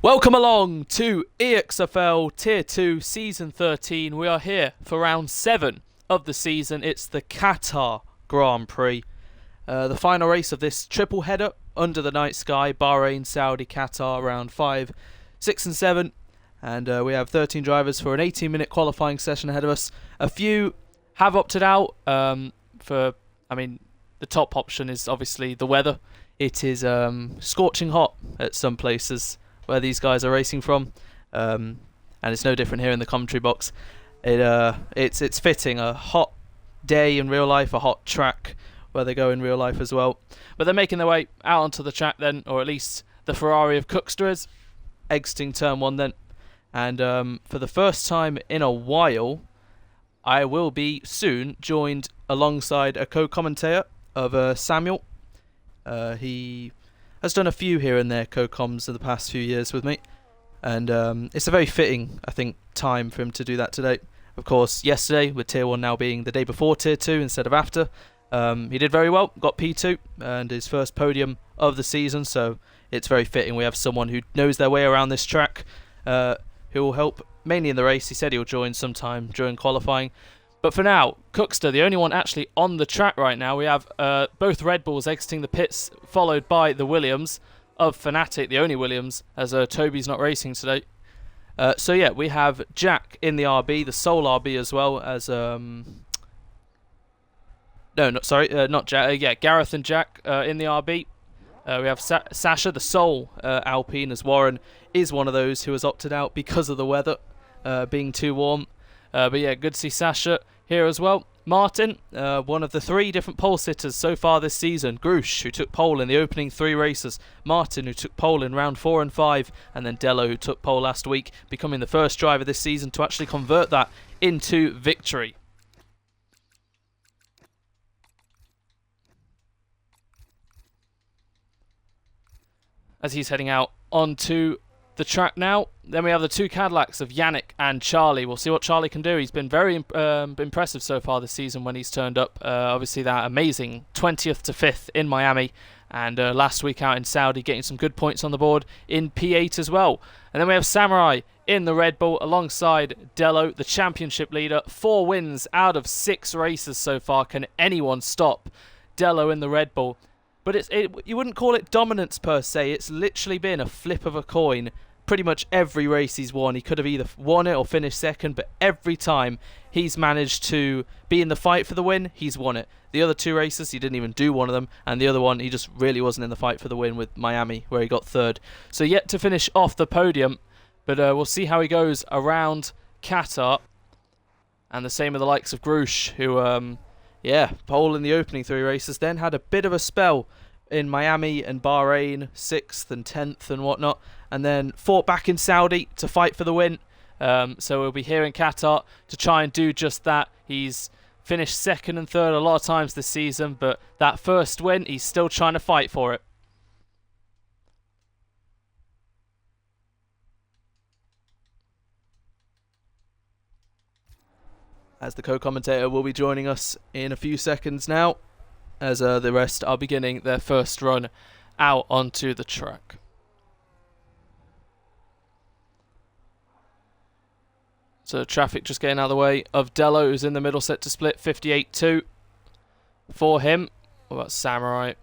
Welcome along to EXFL Tier 2 Season 13. We are here for round 7 of the season. It's the Qatar Grand Prix. The final race of this triple header under the night sky. Bahrain, Saudi, Qatar, round 5, 6 and 7. And we have 13 drivers for an 18-minute qualifying session ahead of us. A few have opted out the top option is obviously the weather. It is scorching hot at some places where these guys are racing from, and it's no different here in the commentary box. It's fitting, a hot day in real life, a hot track where they go in real life as well. But they're making their way out onto the track then, or at least the Ferrari of Cookster is, exiting turn 1 then. And for the first time in a while, I will be soon joined alongside a co-commentator of Samuel. He has done a few here and there co-coms in the past few years with me, and it's a very fitting, I think, time for him to do that today. Of course, yesterday, with Tier 1 now being the day before Tier 2 instead of after, he did very well, got P2, and his first podium of the season, so it's very fitting. We have someone who knows their way around this track, who will help mainly in the race. He said he'll join sometime during qualifying. But for now, Cookster, the only one actually on the track right now. We have both Red Bulls exiting the pits, followed by the Williams of Fnatic, the only Williams, as Toby's not racing today. So yeah, we have Jack in the RB, the sole RB as well as... not Jack. Gareth and Jack in the RB. We have Sasha, the sole Alpine, as Warren is one of those who has opted out because of the weather being too warm. But yeah, good to see Sasha here as well. Martin, one of the 3 different pole sitters so far this season. Grush, who took pole in the opening 3 races. Martin, who took pole in round 4 and 5. And then Dello, who took pole last week, becoming the first driver this season to actually convert that into victory. As he's heading out onto the track now. Then we have the 2 Cadillacs of Yannick and Charlie. We'll see what Charlie can do. He's been very impressive so far this season when he's turned up. Obviously that amazing 20th to 5th in Miami, and last week out in Saudi getting some good points on the board in P8 as well. And then we have Samurai in the Red Bull alongside Dello, the championship leader. 4 wins out of 6 races so far. Can anyone stop Dello in the Red Bull? But you wouldn't call it dominance per se. It's literally been a flip of a coin. Pretty much every race he's won, he could have either won it or finished second, but every time he's managed to be in the fight for the win, he's won it. The other 2 races, he didn't even do one of them, and the other one, he just really wasn't in the fight for the win with Miami, where he got 3rd. So yet to finish off the podium, but we'll see how he goes around Qatar. And the same with the likes of Grush, who, pole in the opening 3 races, then had a bit of a spell in Miami and Bahrain, 6th and 10th and whatnot, and then fought back in Saudi to fight for the win. So we'll be here in Qatar to try and do just that. He's finished 2nd and 3rd a lot of times this season, but that first win, he's still trying to fight for it. As the co-commentator will be joining us in a few seconds now, as the rest are beginning their first run out onto the track. So traffic just getting out of the way of Dello, who's in the middle set to split, 58-2 for him. What about Samurai?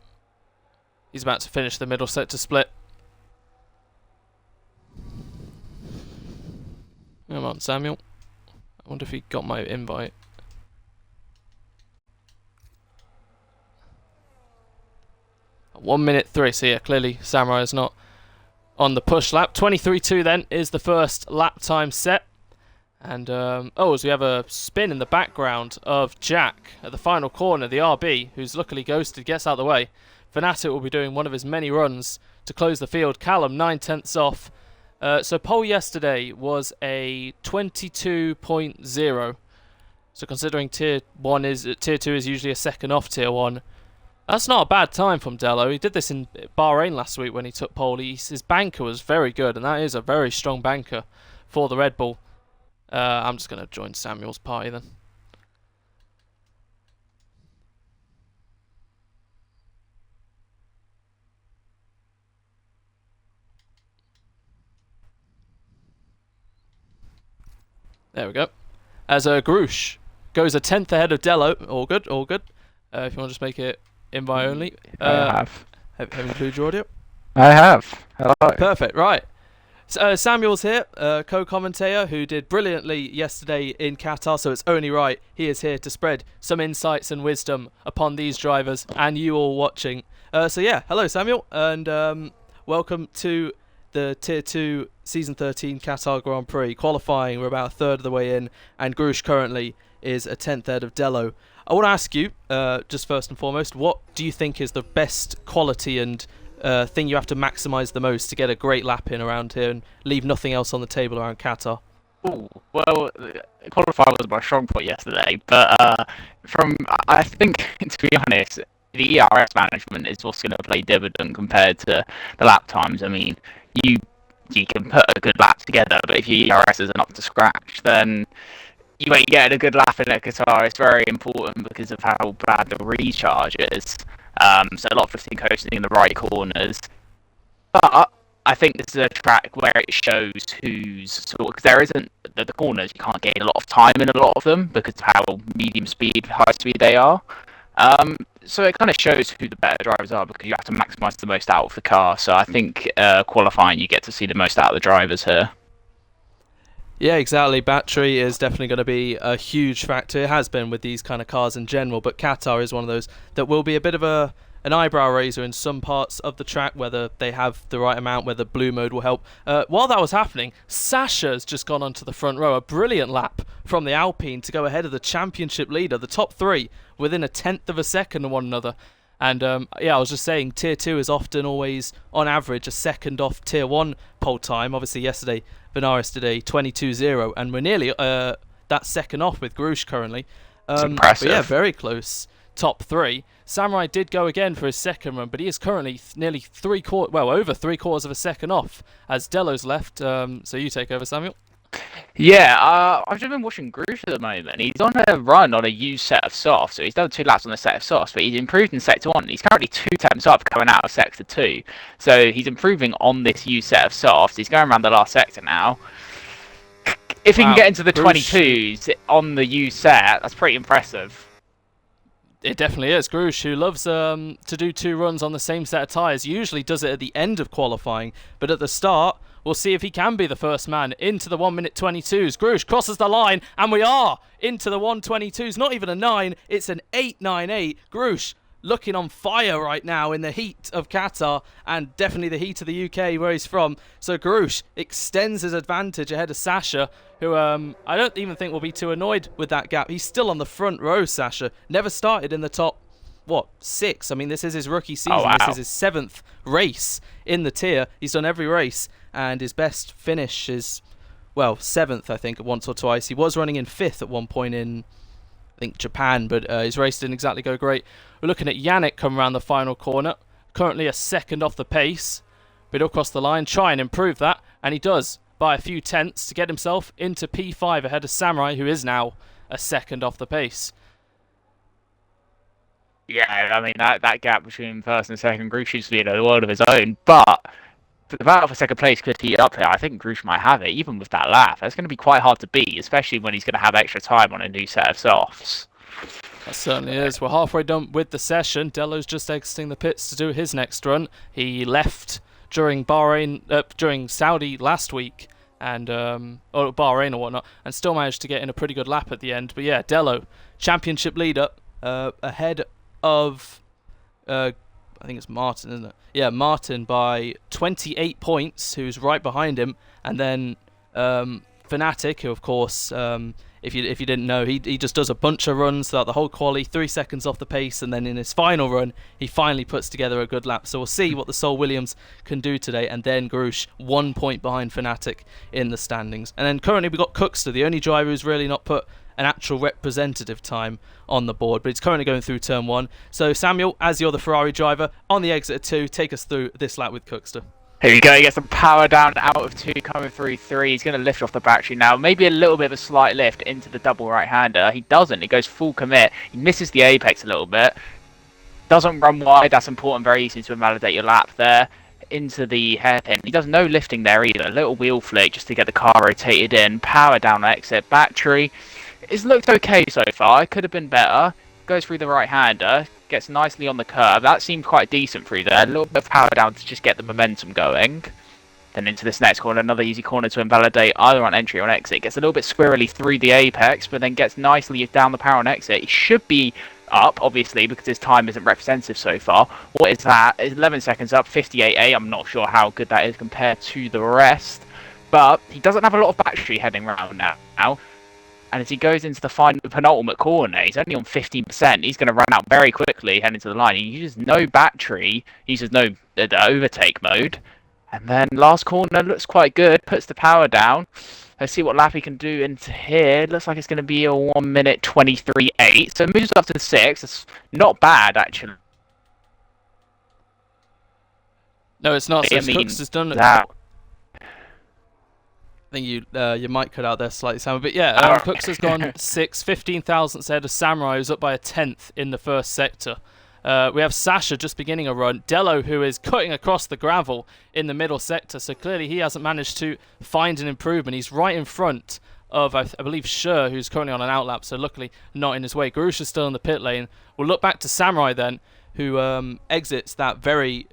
He's about to finish the middle set to split. Come on, Samuel. I wonder if he got my invite. At 1:03, so yeah, clearly Samurai is not on the push lap. 23-2 then is the first lap time set. And, as we have a spin in the background of Jack at the final corner, the RB, who's luckily ghosted, gets out of the way. Fnatic will be doing one of his many runs to close the field. Callum, 9/10 off. So pole yesterday was a 22.0. So considering Tier 2 is usually a second off Tier 1, that's not a bad time from Dello. He did this in Bahrain last week when he took pole. His banker was very good, and that is a very strong banker for the Red Bull. I'm just going to join Samuel's party then. There we go. As Grush goes a tenth ahead of Dello. All good, all good. If you want to just make it invite only. I have. Have you included your audio? I have. Hello. Perfect, right. So, Samuel's here, co-commentator, who did brilliantly yesterday in Qatar, so it's only right he is here to spread some insights and wisdom upon these drivers and you all watching. So yeah, hello Samuel, and welcome to the Tier 2 Season 13 Qatar Grand Prix. Qualifying, we're about a third of the way in, and Grush currently is a 10th ahead of Dello. I want to ask you, just first and foremost, what do you think is the best quality and thing you have to maximise the most to get a great lap in around here and leave nothing else on the table around Qatar? Ooh, well, qualifying was my strong point yesterday, but I think, to be honest, the ERS management is what's going to play dividend compared to the lap times. I mean, you can put a good lap together, but if your ERS isn't up to scratch, then you ain't getting a good lap in a Qatar. It's very important because of how bad the recharge is. So a lot of drifting, coasting in the right corners. But I think this is a track where it shows who's sort, because there isn't the corners. You can't gain a lot of time in a lot of them because of how medium speed, high speed they are. So it kind of shows who the better drivers are because you have to maximise the most out of the car. So I think qualifying, you get to see the most out of the drivers here. Yeah, exactly. Battery is definitely going to be a huge factor. It has been with these kind of cars in general, but Qatar is one of those that will be a bit of an eyebrow raiser in some parts of the track, whether they have the right amount, whether blue mode will help. While that was happening, Sasha's just gone onto the front row. A brilliant lap from the Alpine to go ahead of the championship leader, the top three, within a tenth of a second of one another. And yeah, I was just saying, Tier 2 is often always, on average, a second off Tier 1 pole time. Obviously, yesterday, Venaris did a 22.0, and we're nearly that second off with Grush currently. It's impressive. But yeah, very close. Top three. Samurai did go again for his second run, but he is currently nearly over three quarters of a second off as Dello's left. So you take over, Samuel. Yeah, I've just been watching Grush at the moment. He's on a run on a used set of softs, so he's done 2 laps on a set of softs, but he's improved in Sector 1. He's currently 2 temps up coming out of Sector 2, so he's improving on this used set of softs. He's going around the last sector now. If he can get into the Grush 22s on the used set, that's pretty impressive. It definitely is. Grush, who loves to do 2 runs on the same set of tyres, usually does it at the end of qualifying, but at the start, we'll see if he can be the first man into the 1:22s. Grush crosses the line, and we are into the 1:22s. Not even a 9, it's an 8.98. Grush looking on fire right now in the heat of Qatar, and definitely the heat of the UK where he's from. So Grush extends his advantage ahead of Sasha, who I don't even think will be too annoyed with that gap. He's still on the front row, Sasha. Never started in the top, 6? I mean, this is his rookie season. Oh, wow. This is his 7th race in the tier. He's done every race, and his best finish is, 7th, I think, once or twice. He was running in 5th at one point in, I think, Japan, but his race didn't exactly go great. We're looking at Yannick come around the final corner, currently a second off the pace, but he'll cross the line, try and improve that, and he does by a few tenths to get himself into P5 ahead of Samurai, who is now a second off the pace. Yeah, I mean, that gap between first and second, Grush used to be in a world of his own, but the battle for second place could heat up here. I think Grush might have it, even with that lap. That's going to be quite hard to beat, especially when he's going to have extra time on a new set of softs. That certainly is. We're halfway done with the session. Dello's just exiting the pits to do his next run. He left during during Saudi last week, and or Bahrain or whatnot, and still managed to get in a pretty good lap at the end. But yeah, Dello, championship leader, ahead of I think it's Martin, isn't it? Yeah, Martin by 28 points, who's right behind him, and then Fnatic, who of course, if you didn't know, he just does a bunch of runs throughout the whole quali, 3 seconds off the pace, and then in his final run, he finally puts together a good lap. So we'll see what the Sol Williams can do today, and then Grush 1 point behind Fnatic in the standings. And then currently we've got Cookster, the only driver who's really not put an actual representative time on the board, but it's currently going through turn 1. So Samuel, as you're the Ferrari driver on the exit of 2, take us through this lap with Cookster. Here we go, he gets some power down out of 2, coming through 3. He's going to lift off the battery now. Maybe a little bit of a slight lift into the double right-hander. He doesn't. He goes full commit. He misses the apex a little bit. Doesn't run wide. That's important. Very easy to invalidate your lap there. into the hairpin. He does no lifting there either. A little wheel flick just to get the car rotated in. Power down exit. Battery. It's looked okay so far. It could have been better. Goes through the right-hander. Gets nicely on the curve. That seemed quite decent through there. A little bit of power down to just get the momentum going. Then into this next corner, another easy corner to invalidate either on entry or on exit. Gets a little bit squirrely through the apex, but then gets nicely down the power on exit. He should be up, obviously, because his time isn't representative so far. What is that? It's 11 seconds up, 58A. I'm not sure how good that is compared to the rest. But he doesn't have a lot of battery heading around now. And as he goes into the final penultimate corner, he's only on 15%. He's going to run out very quickly heading to the line. He uses no battery. He uses no overtake mode. And then last corner looks quite good. Puts the power down. Let's see what lap he can do into here. Looks like it's going to be a 1 minute 23.8. So it moves up to 6. It's not bad, actually. No, it's not. So Cooks has done that. I think you might cut out there slightly, Sam. But yeah, Cooks has gone 6, 15 thousandths ahead of Samurai, who's up by a 10th in the first sector. We have Sasha just beginning a run. Dello, who is cutting across the gravel in the middle sector. So clearly he hasn't managed to find an improvement. He's right in front of, I believe, Scher, who's currently on an outlap. So luckily not in his way. Garush is still in the pit lane. We'll look back to Samurai then, who exits that very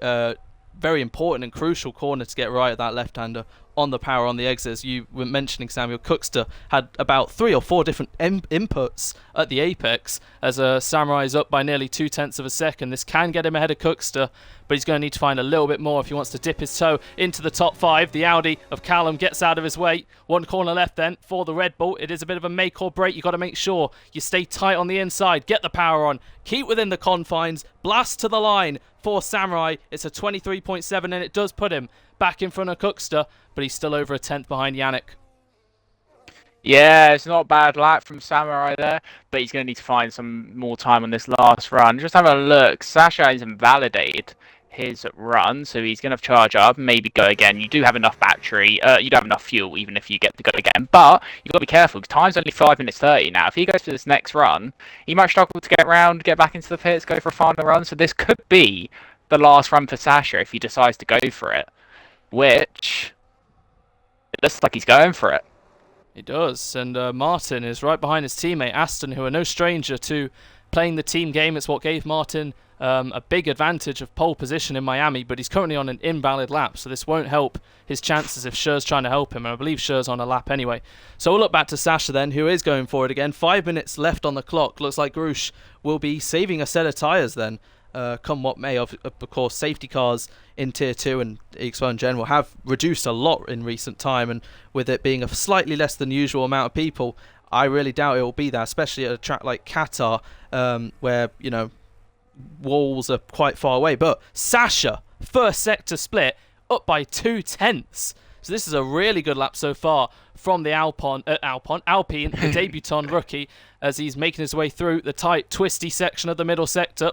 important and crucial corner to get right at that left-hander on the power on the exit. As you were mentioning, Samuel, Cookster had about 3 or 4 different inputs at the apex as Samurai is up by nearly 0.2 of a second. This can get him ahead of Cookster, but he's going to need to find a little bit more if he wants to dip his toe into the top 5. The Audi of Callum gets out of his way. 1 corner left then for the Red Bull. It is a bit of a make or break. You've got to make sure you stay tight on the inside, get the power on, keep within the confines, blast to the line for Samurai. It's a 23.7 and it does put him back in front of Cookster, but he's still over a 10th behind Yannick. Yeah, it's not a bad lap from Samurai there, but he's going to need to find some more time on this last run. Just have a look. Sasha has invalidated his run, so he's going to charge up, maybe go again. You do have enough battery. You don't have enough fuel, even if you get to go again. But you've got to be careful, because time's only 5 minutes 30 now. If he goes for this next run, he might struggle to get around, get back into the pits, go for a final run. So this could be the last run for Sasha if he decides to go for it, which it looks like he's going for it. He does, and Martin is right behind his teammate Aston, who are no stranger to playing the team game. It's what gave Martin a big advantage of pole position in Miami, but he's currently on an invalid lap, so this won't help his chances if Scher's trying to help him, and I believe Scher's on a lap anyway. So we'll look back to Sasha then, who is going for it again. 5 minutes left on the clock. Looks like Garush will be saving a set of tyres then. Come what may. Of course, safety cars in Tier 2 and EXFL in general have reduced a lot in recent time, and with it being a slightly less than usual amount of people, I really doubt it will be that, especially at a track like Qatar, where, you know, walls are quite far away. But Sasha, first sector split, up by 0.2. So this is a really good lap so far from the Alpine, the debutant rookie, as he's making his way through the tight, twisty section of the middle sector.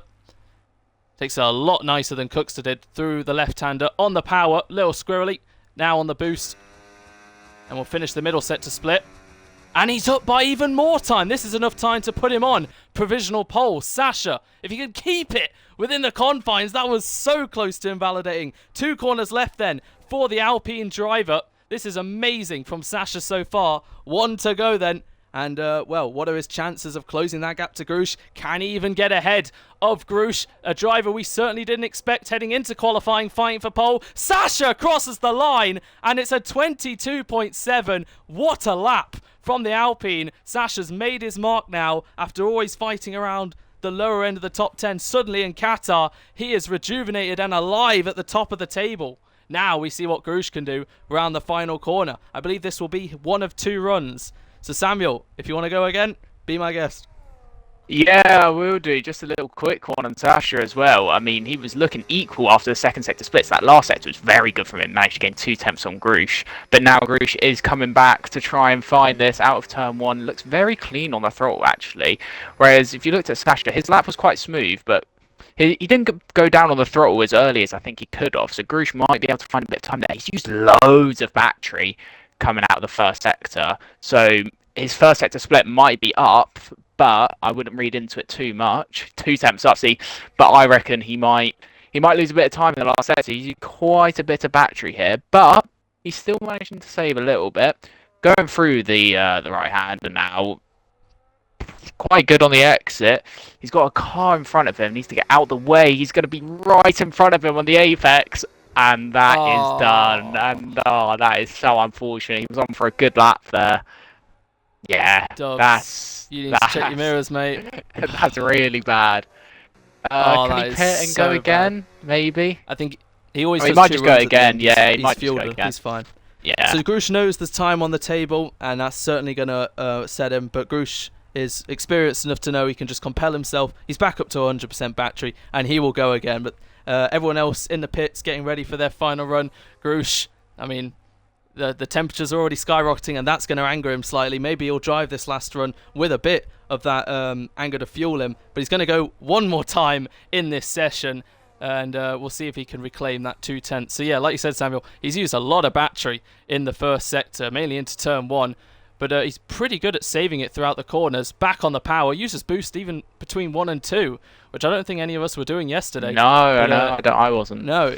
Takes it a lot nicer than Cookster did through the left-hander on the power. Little squirrely. Now on the boost. And we'll finish the middle sector split. And he's up by even more time. This is enough time to put him on provisional pole. Sasha, if he can keep it within the confines, that was so close to invalidating. 2 corners left then for the Alpine driver. This is amazing from Sasha so far. 1 to go then. And, well, what are his chances of closing that gap to Grush? Can he even get ahead of Grush, a driver we certainly didn't expect heading into qualifying, fighting for pole? Sasha crosses the line, and it's a 22.7. What a lap from the Alpine. Sasha's made his mark now after always fighting around the lower end of the top 10. Suddenly in Qatar, he is rejuvenated and alive at the top of the table. Now we see what Grush can do around the final corner. I believe this will be one of 2 runs. So Samuel, if you want to go again, be my guest. Yeah, I will do. Just a little quick one on Sasha as well. I mean, he was looking equal after the second sector splits. That last sector was very good from him. Managed to gain 2 tenths on Grush. But now Grush is coming back to try and find this out of turn 1. Looks very clean on the throttle, actually. Whereas if you looked at Sasha, his lap was quite smooth, but he didn't go down on the throttle as early as I think he could have. So Grush might be able to find a bit of time there. He's used loads of battery coming out of the first sector, so his first sector split might be up, but I wouldn't read into it too much. 2 tenths up, see, but I reckon he might he might lose a bit of time in the last sector. He's used quite a bit of battery here, but he's still managing to save a little bit. Going through the right-hander now, quite good on the exit. He's got a car in front of him, needs to get out the way. He's going to be right in front of him on the apex, and that is done. And that is so unfortunate. He was on for a good lap there. Yeah, Dubs, you need to check your mirrors, mate. That's really bad. Can he pit and go again? Maybe. I think he always. He might just go again. Yeah, he might just go again. He's fine. Yeah. So Grush knows there's time on the table, and that's certainly going to set him. But Grush is experienced enough to know he can just compel himself. He's back up to 100% battery, and he will go again. But everyone else in the pits getting ready for their final run. Grush, I mean, the temperatures are already skyrocketing, and that's going to anger him slightly. Maybe he'll drive this last run with a bit of that anger to fuel him. But he's going to go one more time in this session. And we'll see if he can reclaim that 2/10. So yeah, like you said, Samuel, he's used a lot of battery in the first sector, mainly into turn 1. But he's pretty good at saving it throughout the corners. Back on the power, uses boost even between 1 and 2, which I don't think any of us were doing yesterday. No, I wasn't. No.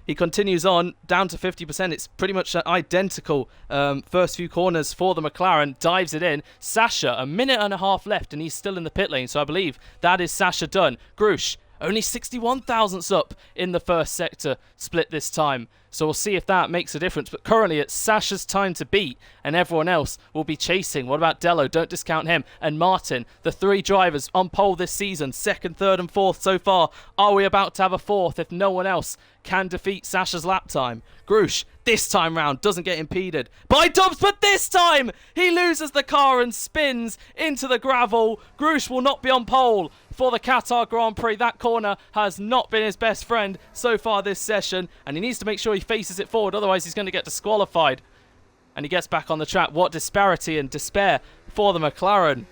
He continues on, down to 50%. It's pretty much an identical first few corners for the McLaren. Dives it in. Sasha, a minute and a half left, and he's still in the pit lane. So I believe that is Sasha done. Grush, only 61 thousandths up in the first sector split this time. So we'll see if that makes a difference. But currently it's Sasha's time to beat, and everyone else will be chasing. What about Dello? Don't discount him. And Martin, the 3 drivers on pole this season, 2nd, 3rd and 4th so far. Are we about to have a 4th if no one else can defeat Sasha's lap time? Grush, this time round, doesn't get impeded by Dubs, but this time he loses the car and spins into the gravel. Grush will not be on pole for the Qatar Grand Prix. That corner has not been his best friend so far this session, and he needs to make sure he faces it forward, otherwise he's going to get disqualified. And he gets back on the track. What disparity and despair for the McLaren.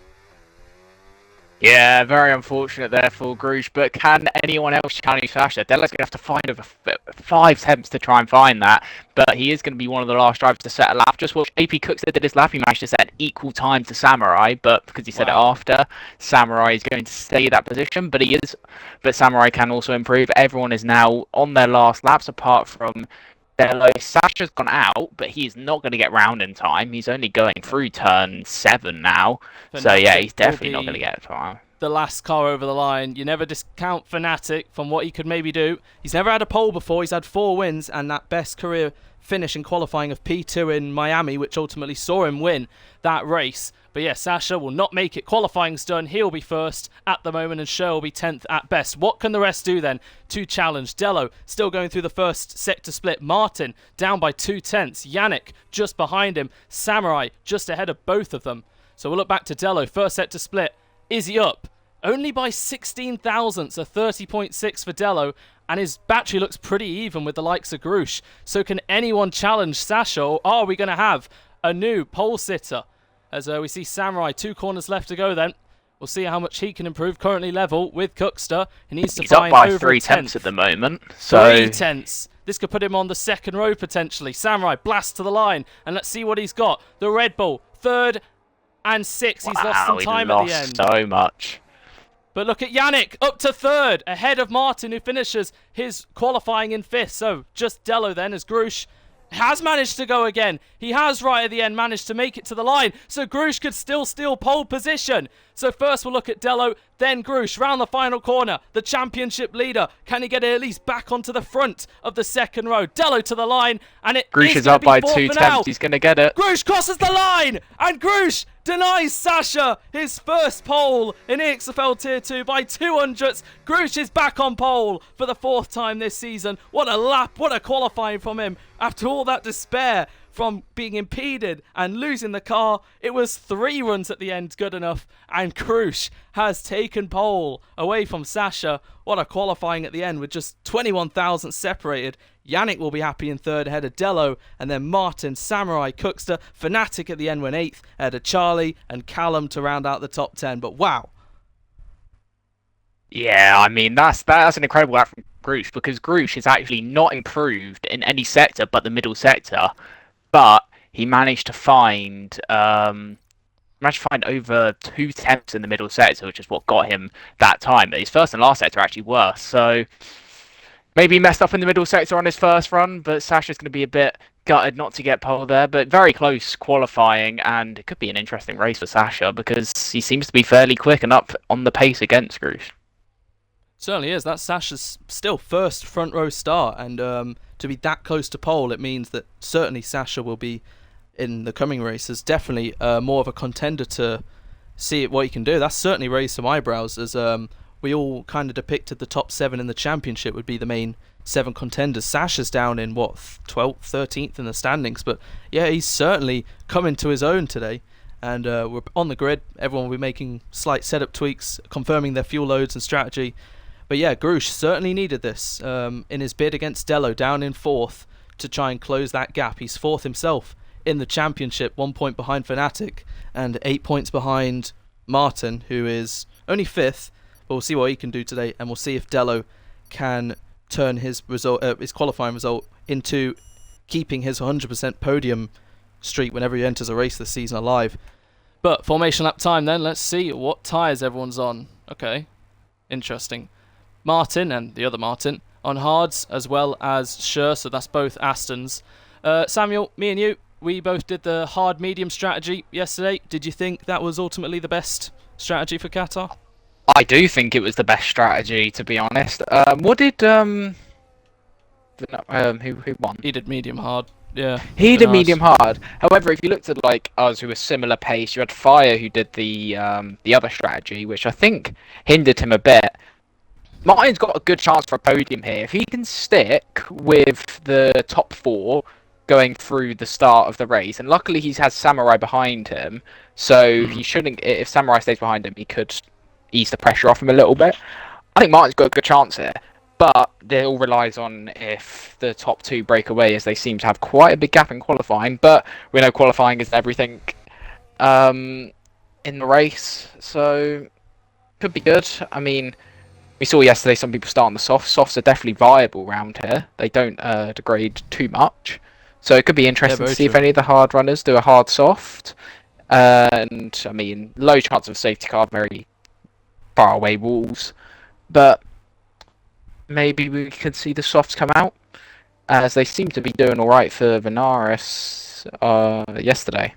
Yeah, very unfortunate there for Grush, but can anyone else challenge Sasha? Della's going to have to find over 5 attempts to try and find that, but he is going to be one of the last drivers to set a lap. Just watch AP Cookster did his lap, he managed to set an equal time to Samurai, but because he said it after, Samurai is going to stay in that position, but Samurai can also improve. Everyone is now on their last laps apart from Dello. Sasha's gone out, but he's not going to get round in time. He's only going through turn 7 now. So yeah, he's definitely not going to get time. The last car over the line. You never discount Fnatic from what he could maybe do. He's never had a pole before. He's had 4 wins and that best career finish in qualifying of P2 in Miami, which ultimately saw him win that race. But yeah, Sasha will not make it. Qualifying's done. He'll be first at the moment, and Sher will be 10th at best. What can the rest do then to challenge? Dello still going through the first sector split. Martin down by 2/10. Yannick just behind him. Samurai just ahead of both of them. So we'll look back to Dello. First sector split. Is he up? Only by 16 thousandths, a 30.6 for Dello. And his battery looks pretty even with the likes of Grush. So can anyone challenge Sasha, or are we going to have a new pole sitter? As we see Samurai, 2 corners left to go then. We'll see how much he can improve. Currently level with Cookster. He needs to find up by over 3 tenths at the moment. So 3 tenths. This could put him on the 2nd row potentially. Samurai blasts to the line. And let's see what he's got. The Red Bull, 3rd and 6th. He's lost some time at the end. So much. But look at Yannick, up to 3rd, ahead of Martin, who finishes his qualifying in 5th. So just Dello then, as Grush has managed to go again. He has right at the end managed to make it to the line. So Grush could still steal pole position. So first we'll look at Dello, then Grush round the final corner. The championship leader. Can he get it at least back onto the front of the 2nd row? Dello to the line, and Grush is up by 2 tenths. He's going to get it. Grush crosses the line, and Grush denies Sasha his first pole in EXFL Tier 2 by 200ths. Grush is back on pole for the 4th time this season. What a lap, what a qualifying from him. After all that despair from being impeded and losing the car, it was 3 runs at the end good enough, and Grush has taken pole away from Sasha. What a qualifying at the end with just 21 thousandths separated. Yannick will be happy in 3rd ahead of Dello, and then Martin, Samurai, Cookster, Fnatic at the end went 8th ahead of Charlie and Callum to round out the top 10. But wow. Yeah, I mean, that's an incredible lap from Grush, because Grush is actually not improved in any sector but the middle sector, but he managed to find over 2 tenths in the middle sector, which is what got him that time. But his first and last sector actually worse. So maybe messed up in the middle sector on his first run, but Sasha's going to be a bit gutted not to get pole there, but very close qualifying, and it could be an interesting race for Sasha because he seems to be fairly quick and up on the pace against Grush. Certainly is. That's Sasha's still first front row start, and to be that close to pole, it means that certainly Sasha will be in the coming races definitely more of a contender to see what he can do. That's certainly raised some eyebrows, as we all kind of depicted the top 7 in the championship would be the main 7 contenders. Sasha's down in 12th, 13th in the standings, but yeah, he's certainly coming to his own today. And we're on the grid. Everyone will be making slight setup tweaks, confirming their fuel loads and strategy. But yeah, Grush certainly needed this in his bid against Dello, down in 4th, to try and close that gap. He's 4th himself in the championship, 1 point behind Fnatic and 8 points behind Martin, who is only 5th. But we'll see what he can do today, and we'll see if Dello can turn his result, his qualifying result, into keeping his 100% podium streak whenever he enters a race this season alive. But formation lap time then, let's see what tyres everyone's on. Okay, interesting. Martin and the other Martin on hards, as well as Sure, so that's both Astons. Samuel, me and you, we both did the hard medium strategy yesterday. Did you think that was ultimately the best strategy for Qatar? I do think it was the best strategy, to be honest. What did who won? He did medium hard. Yeah. He did medium hard. However, if you looked at like us who were similar pace, you had Fire who did the other strategy, which I think hindered him a bit. Martin's got a good chance for a podium here. If he can stick with the top 4 going through the start of the race, and luckily he has Samurai behind him, so he shouldn't. If Samurai stays behind him, he could ease the pressure off him a little bit. I think Martin's got a good chance here, but it all relies on if the top 2 break away, as they seem to have quite a big gap in qualifying. But we know qualifying is everything in the race, so could be good. I mean, we saw yesterday some people start on the softs. Softs are definitely viable around here. They don't degrade too much. So it could be interesting to see if any of the hard runners do a hard soft. And, I mean, low chance of safety car, very far away walls. But maybe we could see the softs come out, as they seem to be doing alright for Venaris yesterday.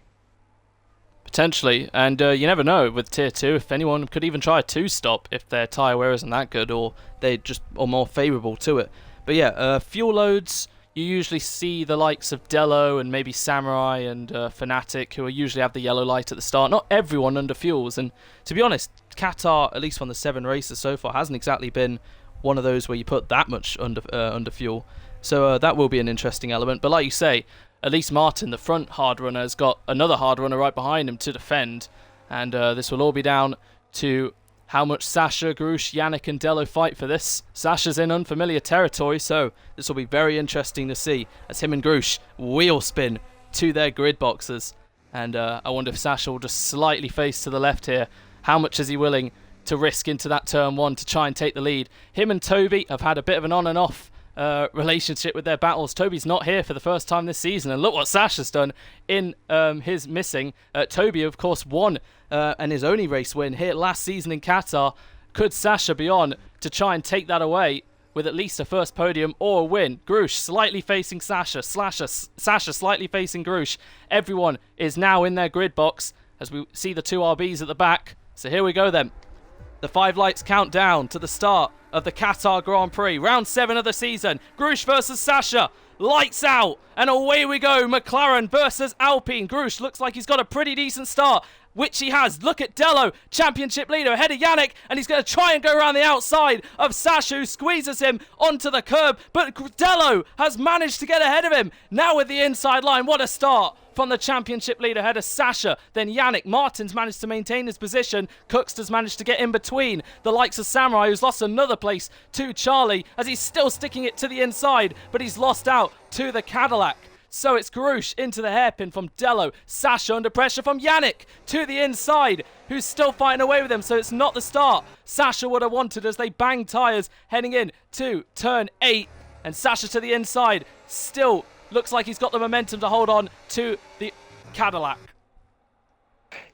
Potentially, and you never know with Tier 2 if anyone could even try a 2-stop if their tyre wear isn't that good, or they just are more favourable to it. But yeah, fuel loads, you usually see the likes of Dello and maybe Samurai and Fnatic, who usually have the yellow light at the start. Not everyone under fuels, and to be honest, Qatar, at least on the 7 races so far, hasn't exactly been one of those where you put that much under fuel. So that will be an interesting element. But like you say, at least Martin, the front hard runner, has got another hard runner right behind him to defend. And this will all be down to how much Sasha, Grush, Yannick and Dello fight for this. Sasha's in unfamiliar territory, so this will be very interesting to see as him and Grush wheel spin to their grid boxes. And I wonder if Sasha will just slightly face to the left here. How much is he willing to risk into that turn 1 to try and take the lead? Him and Toby have had a bit of an on and off relationship with their battles. Toby's not here for the first time this season, and look what Sasha's done in his missing. Toby, of course, won and his only race win here last season in Qatar. Could Sasha be on to try and take that away with at least a first podium or a win? Grush slightly facing Sasha, Sasha slightly facing Grush. Everyone is now in their grid box as we see the 2 RBs at the back. So here we go then. The 5 lights count down to the start of the Qatar Grand Prix. Round 7 of the season. Grush versus Sasha. Lights out. And away we go. McLaren versus Alpine. Grush looks like he's got a pretty decent start, which he has. Look at Dello, championship leader, ahead of Yannick, and he's going to try and go around the outside of Sasha, who squeezes him onto the curb, but Dello has managed to get ahead of him. Now with the inside line, what a start from the championship leader ahead of Sasha. Then Yannick. Martin's managed to maintain his position. Cookster's managed to get in between the likes of Samurai, who's lost another place to Charlie, as he's still sticking it to the inside, but he's lost out to the Cadillac. So it's Grush into the hairpin from Dello. Sasha under pressure from Yannick to the inside, who's still fighting away with him, so it's not the start Sasha would have wanted as they bang tyres heading in to turn 8. And Sasha to the inside, still looks like he's got the momentum to hold on to the Cadillac.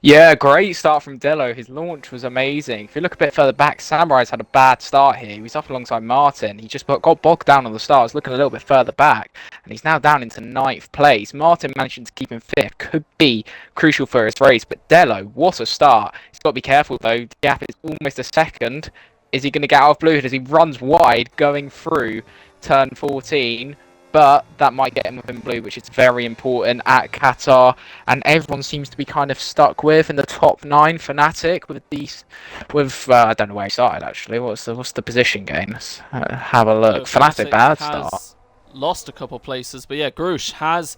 Yeah, great start from Dello. His launch was amazing. If you look a bit further back, Samurai's had a bad start here. He was up alongside Martin. He just got bogged down on the start. I was looking a little bit further back, and he's now down into ninth place. Martin managing to keep him fifth could be crucial for his race, but Dello, what a start. He's got to be careful though. The gap is almost a second. Is he going to get out of blue as he runs wide going through turn 14? But that might get him within blue, which is very important at Qatar. And everyone seems to be kind of stuck with in the top 9. Fnatic with these, I don't know where he started actually. What's the position gain? Let's have a look. Fnatic bad start. Has lost a couple places, but yeah, Grush has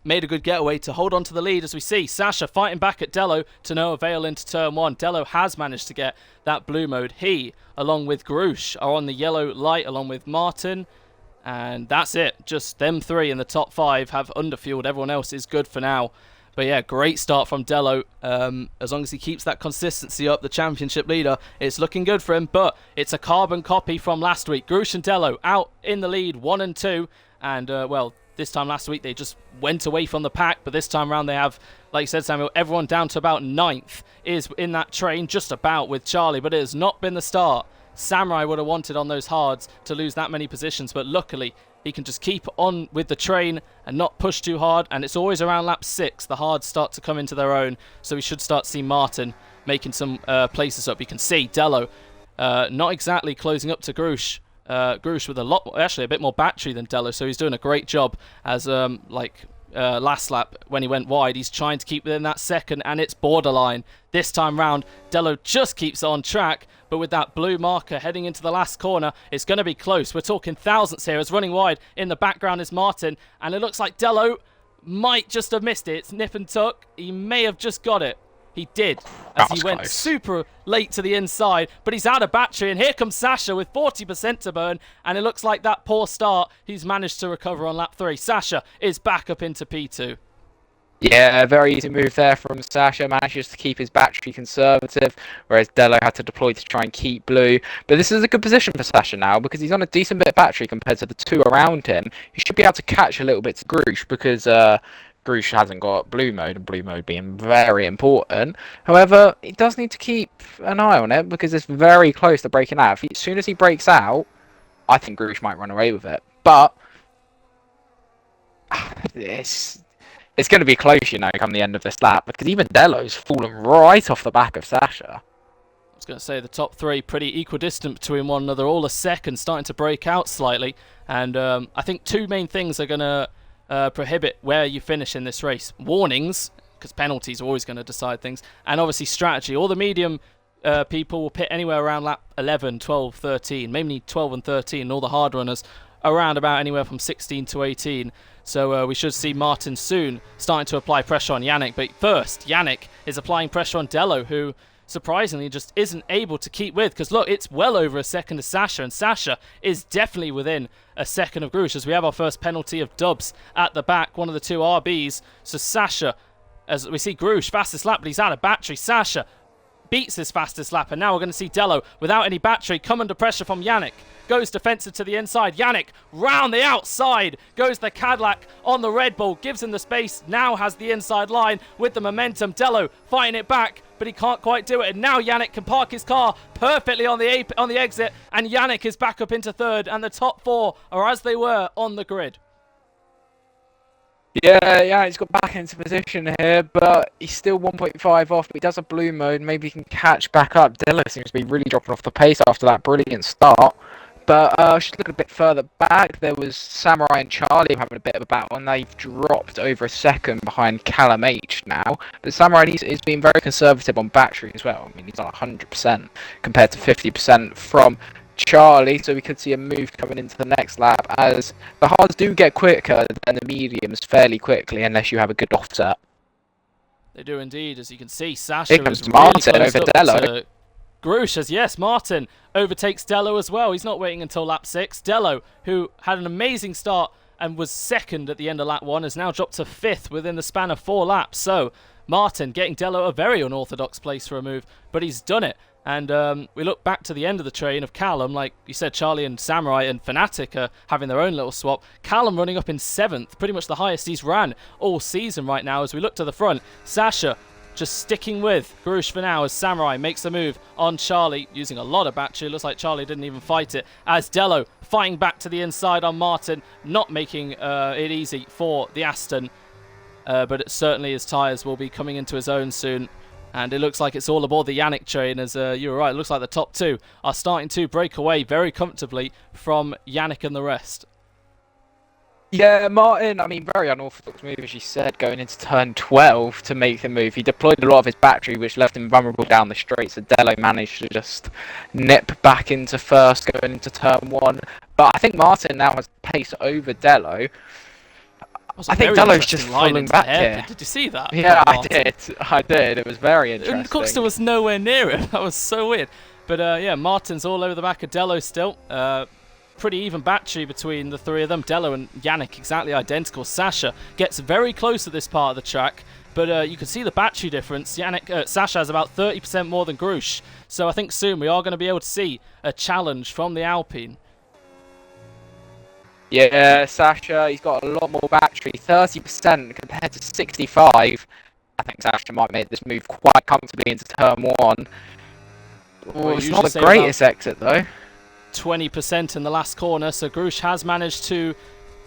made a good getaway to hold on to the lead. As we see Sasha fighting back at Dello to no avail into turn 1. Dello has managed to get that blue mode. He, along with Grush, are on the yellow light along with Martin. And that's it. Just them 3 in the top 5 have underfueled. Everyone else is good for now. But yeah, great start from Dello. As long as he keeps that consistency up, the championship leader, it's looking good for him. But it's a carbon copy from last week. Grush and Dello out in the lead, 1 and 2. And, well, this time last week they just went away from the pack. But this time around they have, like you said, Samuel, everyone down to about 9th is in that train, just about with Charlie. But it has not been the start Samurai would have wanted on those hards to lose that many positions, but luckily he can just keep on with the train and not push too hard, and it's always around lap 6 the hards start to come into their own, so we should start seeing Martin making some places up. You can see Dello not exactly closing up to Grush. Grush with actually a bit more battery than Dello, so he's doing a great job as last lap when he went wide. He's trying to keep within that second, and it's borderline. This time round, Dello just keeps on track, but with that blue marker heading into the last corner, it's going to be close. We're talking thousandths here as running wide. In the background is Martin, and it looks like Dello might just have missed it. It's nip and tuck. He may have just got it. He did, as he went super late to the inside, but he's out of battery, and here comes Sasha with 40% to burn, and it looks like that poor start he's managed to recover on lap 3. Sasha is back up into P2. Yeah, very easy move there from Sasha. Manages to keep his battery conservative, whereas Dello had to deploy to try and keep blue. But this is a good position for Sasha now because he's on a decent bit of battery compared to the 2 around him. He should be able to catch a little bit to Grush because Grush hasn't got blue mode, and blue mode being very important. However, he does need to keep an eye on it because it's very close to breaking out. As soon as he breaks out, I think Grush might run away with it. But it's going to be close, come the end of this lap, because even Dello's fallen right off the back of Sasha. I was going to say the top 3 pretty equidistant between one another, all a second, starting to break out slightly. And I think 2 main things are going to prohibit where you finish in this race. Warnings, because penalties are always going to decide things, and obviously strategy. All the medium people will pit anywhere around lap 11, 12, 13, mainly 12 and 13, and all the hard runners around about anywhere from 16 to 18. So we should see Martin soon starting to apply pressure on Yannick. But first, Yannick is applying pressure on Dello, who surprisingly just isn't able to keep with. Because look, it's well over a second of Sasha, and Sasha is definitely within a second of Grush, as we have our first penalty of Dubs at the back, one of the 2 RBs. So Sasha, as we see Grush, fastest lap, but he's out of battery. Sasha beats his fastest lap, and now we're going to see Dello without any battery come under pressure from Yannick. Goes defensive to the inside. Yannick round the outside. Goes the Cadillac on the Red Bull. Gives him the space. Now has the inside line with the momentum. Dello fighting it back, but he can't quite do it. And now Yannick can park his car perfectly on the exit. And Yannick is back up into 3rd. And the top 4 are as they were on the grid. Yeah, he's got back into position here, but he's still 1.5 off, but he does have blue mode. Maybe he can catch back up. Dello seems to be really dropping off the pace after that brilliant start. But just looking a bit further back, there was Samurai and Charlie having a bit of a battle, and they've dropped over a second behind Callum H now. But Samurai is being very conservative on battery as well. I mean, he's on 100% compared to 50% from Charlie, so we could see a move coming into the next lap, as the hards do get quicker than the mediums fairly quickly, unless you have a good offset. They do indeed, as you can see. Sasha Here comes is Martin really over close Dello. Grush, as yes, Martin overtakes Dello as well. He's not waiting until lap 6. Dello, who had an amazing start and was 2nd at the end of lap 1, has now dropped to 5th within the span of 4 laps. So Martin getting Dello a very unorthodox place for a move, but he's done it. And we look back to the end of the train of Callum, like you said, Charlie and Samurai and Fnatic are having their own little swap. Callum running up in 7th, pretty much the highest he's ran all season right now. As we look to the front, Sasha just sticking with Grush for now as Samurai makes a move on Charlie, using a lot of battery. Looks like Charlie didn't even fight it, as Dello fighting back to the inside on Martin, not making it easy for the Aston. But it certainly his tyres will be coming into his own soon. And it looks like it's all aboard the Yannick train, as you were right, it looks like the top two are starting to break away very comfortably from Yannick and the rest. Yeah, Martin, I mean, very unorthodox move, as you said, going into turn 12 to make the move. He deployed a lot of his battery, which left him vulnerable down the straight, so Dello managed to just nip back into first going into turn 1. But I think Martin now has pace over Dello. I think Dello's just falling back here. Did you see that? Yeah, I did. It was very interesting. And Coxton was nowhere near it. That was so weird. But yeah, Martin's all over the back of Dello still. Pretty even battery between the three of them. Dello and Yannick exactly identical. Sasha gets very close at this part of the track, but you can see the battery difference. Sasha has about 30% more than Grush, so I think soon we are going to be able to see a challenge from the Alpine. Yeah, Sasha, he's got a lot more battery, 30% compared to 65. I think Sasha might make this move quite comfortably into turn 1. Well, it's not the greatest exit though. 20% in the last corner, so Grush has managed to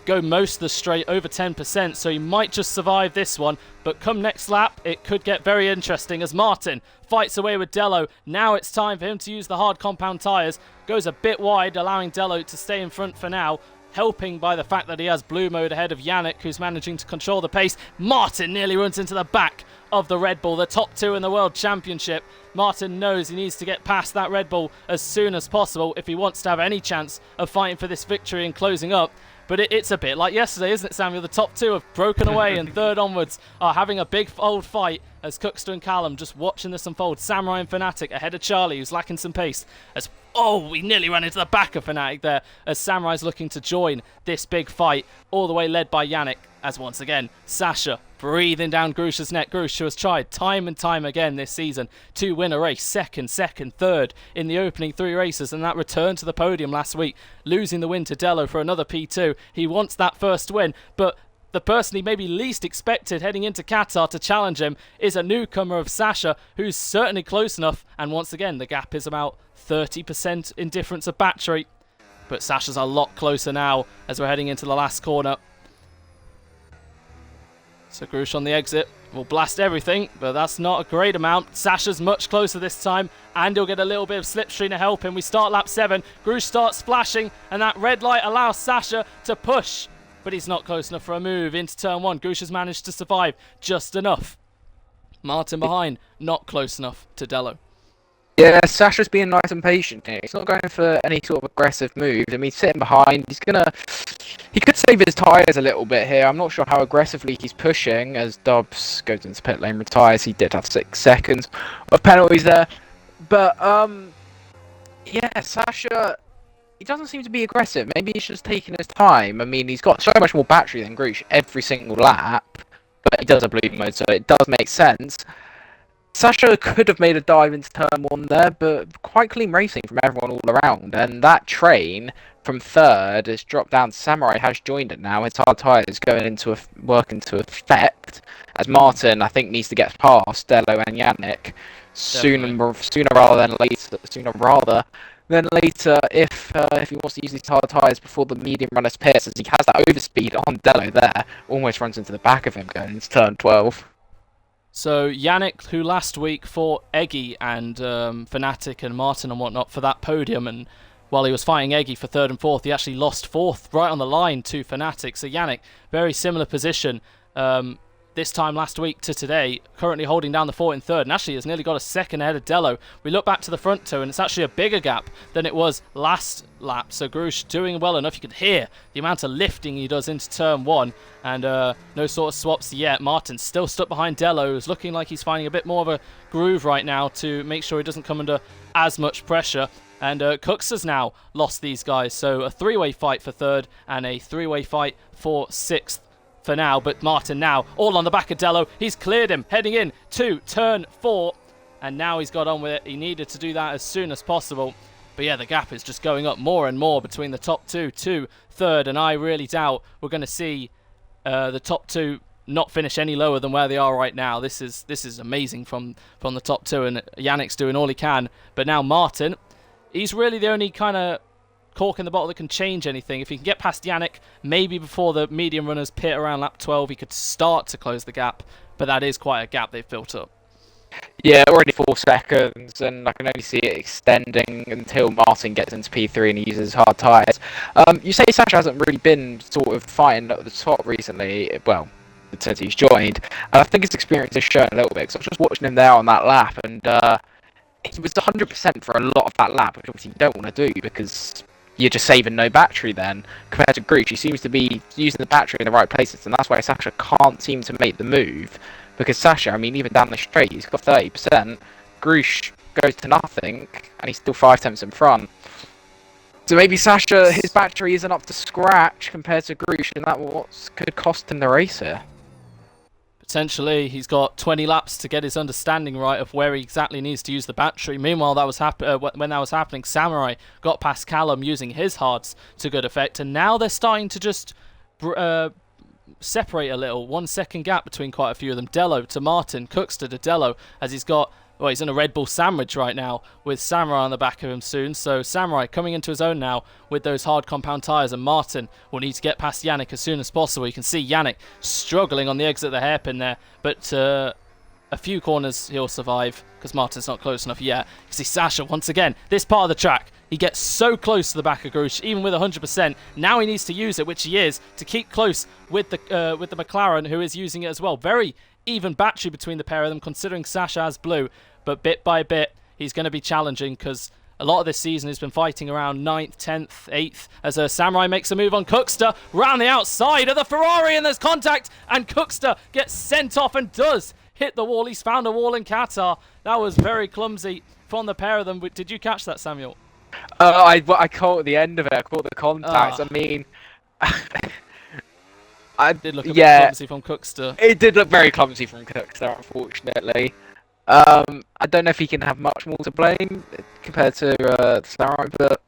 go most of the straight, over 10%, so he might just survive this one. But come next lap, it could get very interesting as Martin fights away with Dello. Now it's time for him to use the hard compound tyres. Goes a bit wide, allowing Dello to stay in front for now, helping by the fact that he has blue mode ahead of Yannick, who's managing to control the pace. Martin nearly runs into the back of the Red Bull, the top two in the World Championship. Martin knows he needs to get past that Red Bull as soon as possible if he wants to have any chance of fighting for this victory and closing up. But it's a bit like yesterday, isn't it, Samuel? The top two have broken away and third onwards are having a big old fight as Cookster and Callum just watching this unfold. Samurai and Fnatic ahead of Charlie, who's lacking some pace. We nearly ran into the back of Fnatic there as Samurai's looking to join this big fight, all the way led by Yannick, as once again, Sasha breathing down Grush's neck. Grush, who has tried time and time again this season to win a race, second, third in the opening 3 races, and that return to the podium last week, losing the win to Dello for another P2. He wants that first win, but the person he maybe least expected heading into Qatar to challenge him is a newcomer of Sasha, who's certainly close enough, and once again the gap is about 30% in difference of battery. But Sasha's a lot closer now as we're heading into the last corner. So Grush on the exit will blast everything, but that's not a great amount. Sasha's much closer this time, and he'll get a little bit of slipstream to help him. We start lap 7. Grush starts flashing, and that red light allows Sasha to push, but he's not close enough for a move into turn 1. Grush has managed to survive just enough. Martin behind, not close enough to Dello. Yeah, Sasha's being nice and patient here. He's not going for any sort of aggressive move. I mean, sitting behind, he could save his tyres a little bit here. I'm not sure how aggressively he's pushing as Dobbs goes into pit lane, retires. He did have 6 seconds of penalties there. But, yeah, Sasha, he doesn't seem to be aggressive. Maybe he's just taking his time. I mean, he's got so much more battery than Grush every single lap, but he does have blue mode, so it does make sense. Sasha could have made a dive into turn 1 there, but quite clean racing from everyone all around. And that train from third has dropped down. Samurai has joined it now. His hard tyres going into work into effect. As Martin, I think, needs to get past Dello and Yannick sooner rather than later. If he wants to use these hard tyres before the medium runners pits, as he has that overspeed on Dello there, almost runs into the back of him going into turn 12. So Yannick, who last week fought Eggy and Fnatic and Martin and whatnot for that podium, and while he was fighting Eggy for 3rd and 4th, he actually lost 4th right on the line to Fnatic. So Yannick, very similar position this time last week to today, currently holding down the fort in 3rd, and actually has nearly got a second ahead of Dello. We look back to the front two, and it's actually a bigger gap than it was last lap. So Grush doing well enough. You can hear the amount of lifting he does into turn 1, and no sort of swaps yet. Martin's still stuck behind Dello, who's looking like he's finding a bit more of a groove right now to make sure he doesn't come under as much pressure. And Cooks has now lost these guys, so a 3-way fight for 3rd and a 3-way fight for 6th for now. But Martin now all on the back of Dello. He's cleared him heading in to turn 4, and now he's got on with it. He needed to do that as soon as possible. But yeah, the gap is just going up more and more between the top two to 3rd, and I really doubt we're going to see the top two not finish any lower than where they are right now. This is amazing from the top two, and Yannick's doing all he can. But now Martin, he's really the only kind of cork in the bottle that can change anything. If he can get past Yannick, maybe before the medium runners pit around lap 12, he could start to close the gap. But that is quite a gap they've built up. Yeah, already 4 seconds, and I can only see it extending until Martin gets into P3 and he uses hard tyres. You say Sasha hasn't really been sort of fighting at the top recently, well, since he's joined, and I think his experience has shown a little bit, because I was just watching him there on that lap, and he was 100% for a lot of that lap, which obviously you don't want to do, because you're just saving no battery then, compared to Grush. He seems to be using the battery in the right places, and that's why Sasha can't seem to make the move. Because Sasha, I mean, even down the straight, he's got 30%. Grush goes to nothing, and he's still 5 tenths in front. So maybe Sasha, his battery isn't up to scratch compared to Grush, and that could cost him the race here. Potentially, he's got 20 laps to get his understanding right of where he exactly needs to use the battery. Meanwhile, that was when that was happening, Samurai got past Callum using his hards to good effect, and now they're starting to just separate a little. 1 second gap between quite a few of them. Dello to Martin, Cookster to Dello, as he's got, well, he's in a Red Bull sandwich right now with Samurai on the back of him soon. So Samurai coming into his own now with those hard compound tyres, and Martin will need to get past Yannick as soon as possible. You can see Yannick struggling on the exit of the hairpin there, but a few corners he'll survive because Martin's not close enough yet. You can see Sasha once again, this part of the track, he gets so close to the back of Grush, even with 100%. Now he needs to use it, which he is, to keep close with the McLaren, who is using it as well. Very even battery between the pair of them, considering Sasha has blue. But bit by bit, he's going to be challenging, because a lot of this season he's been fighting around 9th, 10th, 8th, as Samurai makes a move on Cookster, round the outside of the Ferrari, and there's contact, and Cookster gets sent off and does hit the wall. He's found a wall in Qatar. That was very clumsy from the pair of them. Did you catch that, Samuel? I caught the end of it. I caught the contact. I mean, it did look a bit clumsy from Cookster. It did look very clumsy from Cookster, unfortunately. I don't know if he can have much more to blame compared to Samurai, but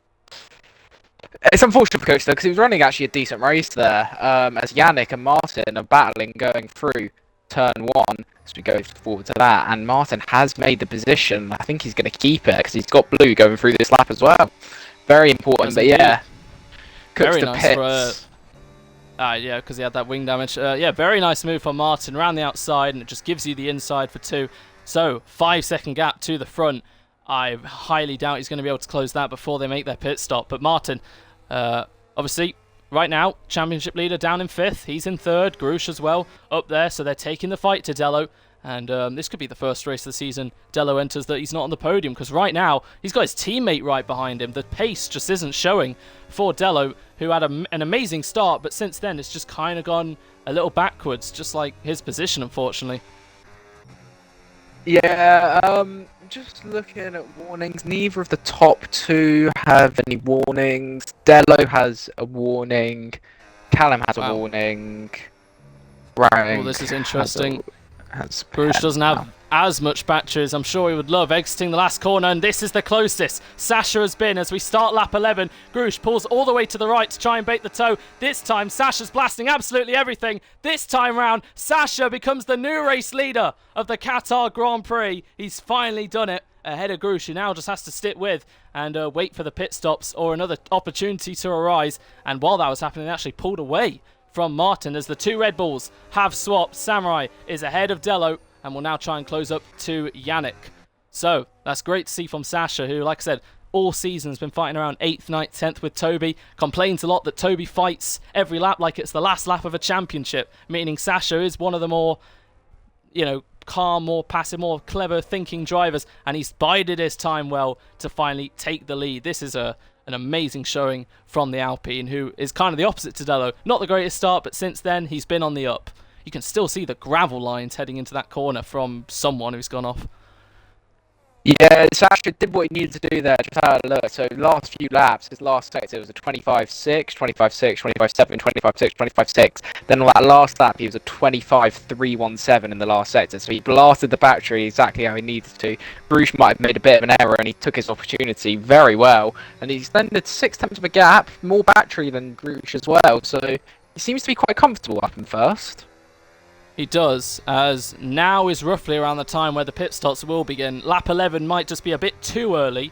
it's unfortunate for Cookster because he was running actually a decent race there. As Yannick and Martin are battling going through turn 1 as we go forward to that, and Martin has made the position. I think he's going to keep it because he's got blue going through this lap as well. Very important, but yeah, very nice. Yeah, because he had that wing damage. Yeah, very nice move from Martin around the outside, and it just gives you the inside for 2. So 5 second gap to the front. I highly doubt he's going to be able to close that before they make their pit stop. But Martin, obviously, right now, championship leader down in 5th. He's in 3rd. Grush as well up there. So they're taking the fight to Dello. And this could be the first race of the season Dello enters that he's not on the podium. Because right now, he's got his teammate right behind him. The pace just isn't showing for Dello, who had an amazing start. But since then, it's just kind of gone a little backwards. Just like his position, unfortunately. Yeah, just looking at warnings, neither of the top 2 have any warnings. Dello has a warning. Callum has a warning. Well, this is interesting. Grush doesn't have as much battery as I'm sure he would love exiting the last corner, and this is the closest Sasha has been as we start lap 11. Grush pulls all the way to the right to try and bait the toe. This time Sasha's blasting absolutely everything. This time round, Sasha becomes the new race leader of the Qatar Grand Prix. He's finally done it ahead of Grush, who now just has to stick with and wait for the pit stops or another opportunity to arise. And while that was happening, they actually pulled away from Martin as the 2 Red Bulls have swapped. Samurai is ahead of Dello and will now try and close up to Yannick. So that's great to see from Sasha, who, like I said, all season has been fighting around 8th, 9th, 10th with Toby. Complains a lot that Toby fights every lap like it's the last lap of a championship, meaning Sasha is one of the more, calm, more passive, more clever thinking drivers, and he's bided his time well to finally take the lead. This is an amazing showing from the Alpine, who is kind of the opposite to Dello. Not the greatest start, but since then he's been on the up. You can still see the gravel lines heading into that corner from someone who's gone off. Yeah, Sasha did what he needed to do there, just had a look. So last few laps, his last sector was a 25.6, 25.6, 25.7, 25.6, 25.6. Then on that last lap, he was a 25.317 in the last sector. So he blasted the battery exactly how he needed to. Bruce might have made a bit of an error, and he took his opportunity very well. And he extended 6 tenths of a gap, more battery than Bruce as well. So he seems to be quite comfortable up in first. He does, as now is roughly around the time where the pit stops will begin. Lap 11 might just be a bit too early,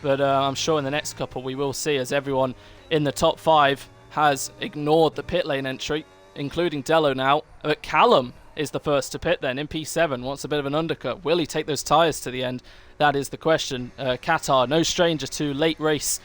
but I'm sure in the next couple we will see, as everyone in the top 5 has ignored the pit lane entry, including Dello now. But Callum is the first to pit then in P7, wants a bit of an undercut. Will he take those tyres to the end? That is the question. Qatar, no stranger to late race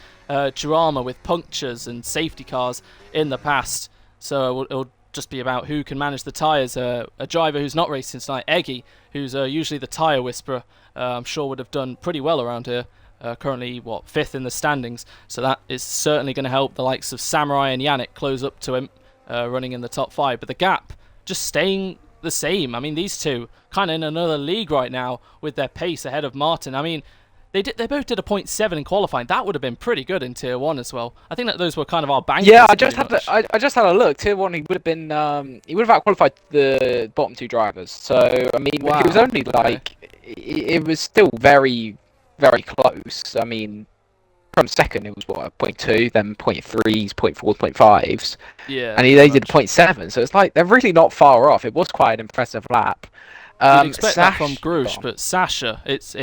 drama with punctures and safety cars in the past, so it'll just be about who can manage the tyres. A driver who's not racing tonight, Eggy, who's usually the tyre whisperer, I'm sure would have done pretty well around here. Currently, 5th in the standings, so that is certainly going to help the likes of Samurai and Yannick close up to him, running in the top 5. But the gap just staying the same. I mean, these two kind of in another league right now with their pace ahead of Martin. I mean, they both did a 0.7 in qualifying. That would have been pretty good in Tier 1 as well. I think that those were kind of our bankers. Yeah, I just had a look. Tier 1, he would have been he would have outqualified the bottom 2 drivers. So I mean, Wow. it was only like it was still very, very close. I mean, from second it was what, 0.2, then 0.3s, 0.4s, 0.5s. Yeah. And they did 0.7, so it's like they're really not far off. It was quite an impressive lap. You'd expect that from Grush, but Sasha, it's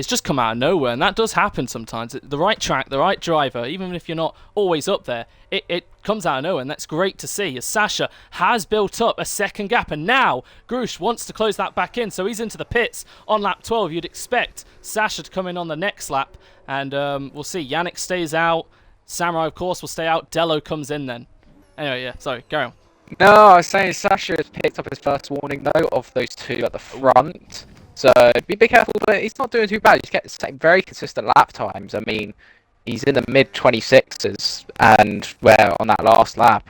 just come out of nowhere, and that does happen sometimes. The right track, the right driver, even if you're not always up there, it comes out of nowhere, and that's great to see, as Sasha has built up a second gap, and now Grush wants to close that back in, so he's into the pits on lap 12. You'd expect Sasha to come in on the next lap, and we'll see. Yannick stays out, Samurai, of course, will stay out, Dello comes in then. Anyway, yeah, sorry, carry on. No, I was saying Sasha has picked up his first warning though of those two at the front. So be careful, but he's not doing too bad. He's getting very consistent lap times. I mean, he's in the mid 26s, and where on that last lap,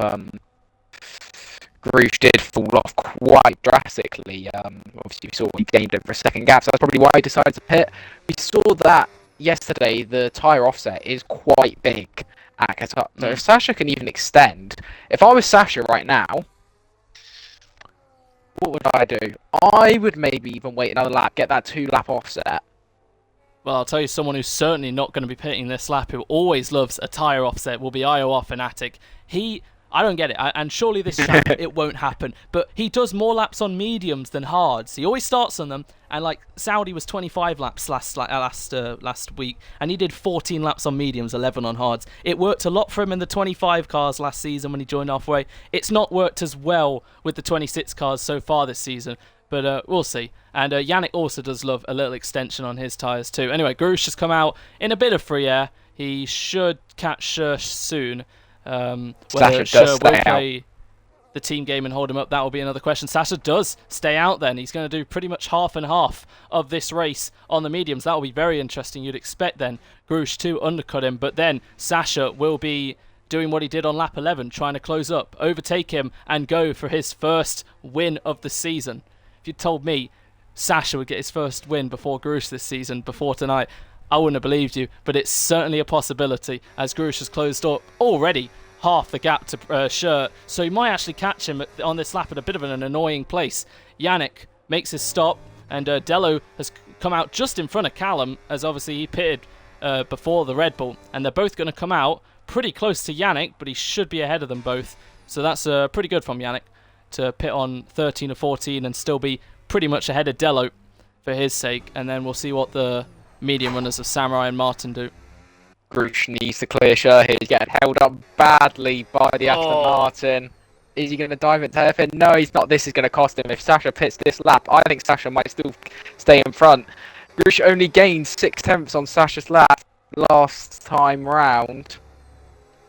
Grush did fall off quite drastically. Obviously, we saw he gained over a second gap, so that's probably why he decided to pit. We saw that yesterday. The tyre offset is quite big at Qatar. So if Sasha can even extend, if I was Sasha right now, what would I do? I would maybe even wait another lap, get that 2-lap offset. Well, I'll tell you, someone who's certainly not going to be pitting this lap, who always loves a tyre offset, will be IOR Fanatic. I don't get it, and surely this track, it won't happen, but he does more laps on mediums than hards. He always starts on them, and like Saudi was 25 laps last week, and he did 14 laps on mediums, 11 on hards. It worked a lot for him in the 25 cars last season when he joined halfway. It's not worked as well with the 26 cars so far this season, but we'll see. And Yannick also does love a little extension on his tyres too. Anyway, Grush has come out in a bit of free air. He should catch Scher soon. Whether Scher will play the team game and hold him up, that will be another question. Sasha does stay out then. He's going to do pretty much half and half of this race on the mediums. That will be very interesting. You'd expect then Grush to undercut him, but then Sasha will be doing what he did on lap 11, trying to close up, overtake him, and go for his first win of the season. If you'd told me Sasha would get his first win before Grush this season, before tonight, I wouldn't have believed you, but it's certainly a possibility, as Grush has closed up already half the gap to Scher, so he might actually catch him on this lap at a bit of an annoying place. Yannick makes his stop, and Dello has come out just in front of Callum, as obviously he pitted before the Red Bull, and they're both going to come out pretty close to Yannick, but he should be ahead of them both, so that's pretty good from Yannick to pit on 13 or 14 and still be pretty much ahead of Dello for his sake, and then we'll see what the medium runners of Samurai and Martin do. Grush needs to clear Scher here. He's getting held up badly by the Aston Martin. Is he going to dive into hairpin? No, he's not. This is going to cost him. If Sasha pits this lap, I think Sasha might still stay in front. Grush only gained 6/10 on Sasha's lap last time round.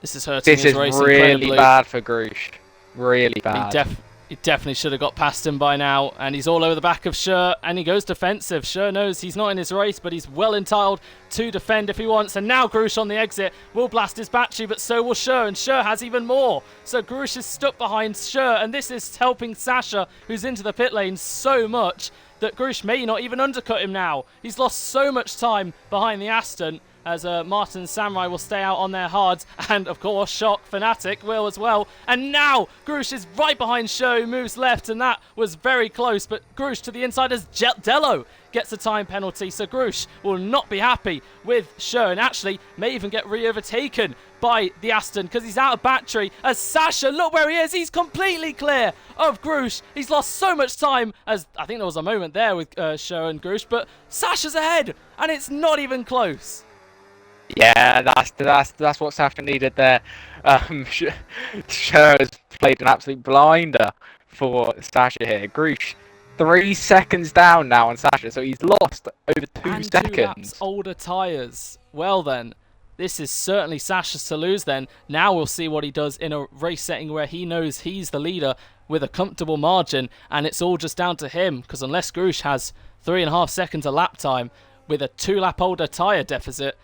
This is hurting his race really incredibly. Bad for Grush. Really bad. He definitely should have got past him by now, and he's all over the back of Scher, and he goes defensive. Scher knows he's not in his race, but he's well entitled to defend if he wants, and now Grush on the exit will blast his battery, but so will Scher, and Scher has even more. So Grush is stuck behind Scher, and this is helping Sasha, who's into the pit lane, so much that Grush may not even undercut him now. He's lost so much time behind the Aston, as Martin and Samurai will stay out on their hards, and of course Shock Fnatic will as well. And now Grush is right behind Show, moves left, and that was very close, but Grush to the inside as Dello gets a time penalty, so Grush will not be happy with Show, and actually may even get re-overtaken by the Aston because he's out of battery. As Sasha, look where he is, he's completely clear of Grush. He's lost so much time, as I think there was a moment there with Show and Grush, but Sasha's ahead and it's not even close. Yeah, that's what Sasha needed there. Show has played an absolute blinder for Sasha here. Grush 3 seconds down now on Sasha, so he's lost over 2 seconds. 2 laps older tyres. Well then, this is certainly Sasha's to lose then. Now we'll see what he does in a race setting where he knows he's the leader with a comfortable margin, and it's all just down to him, because unless Grush has 3.5 seconds of lap time with a 2 lap older tyre deficit,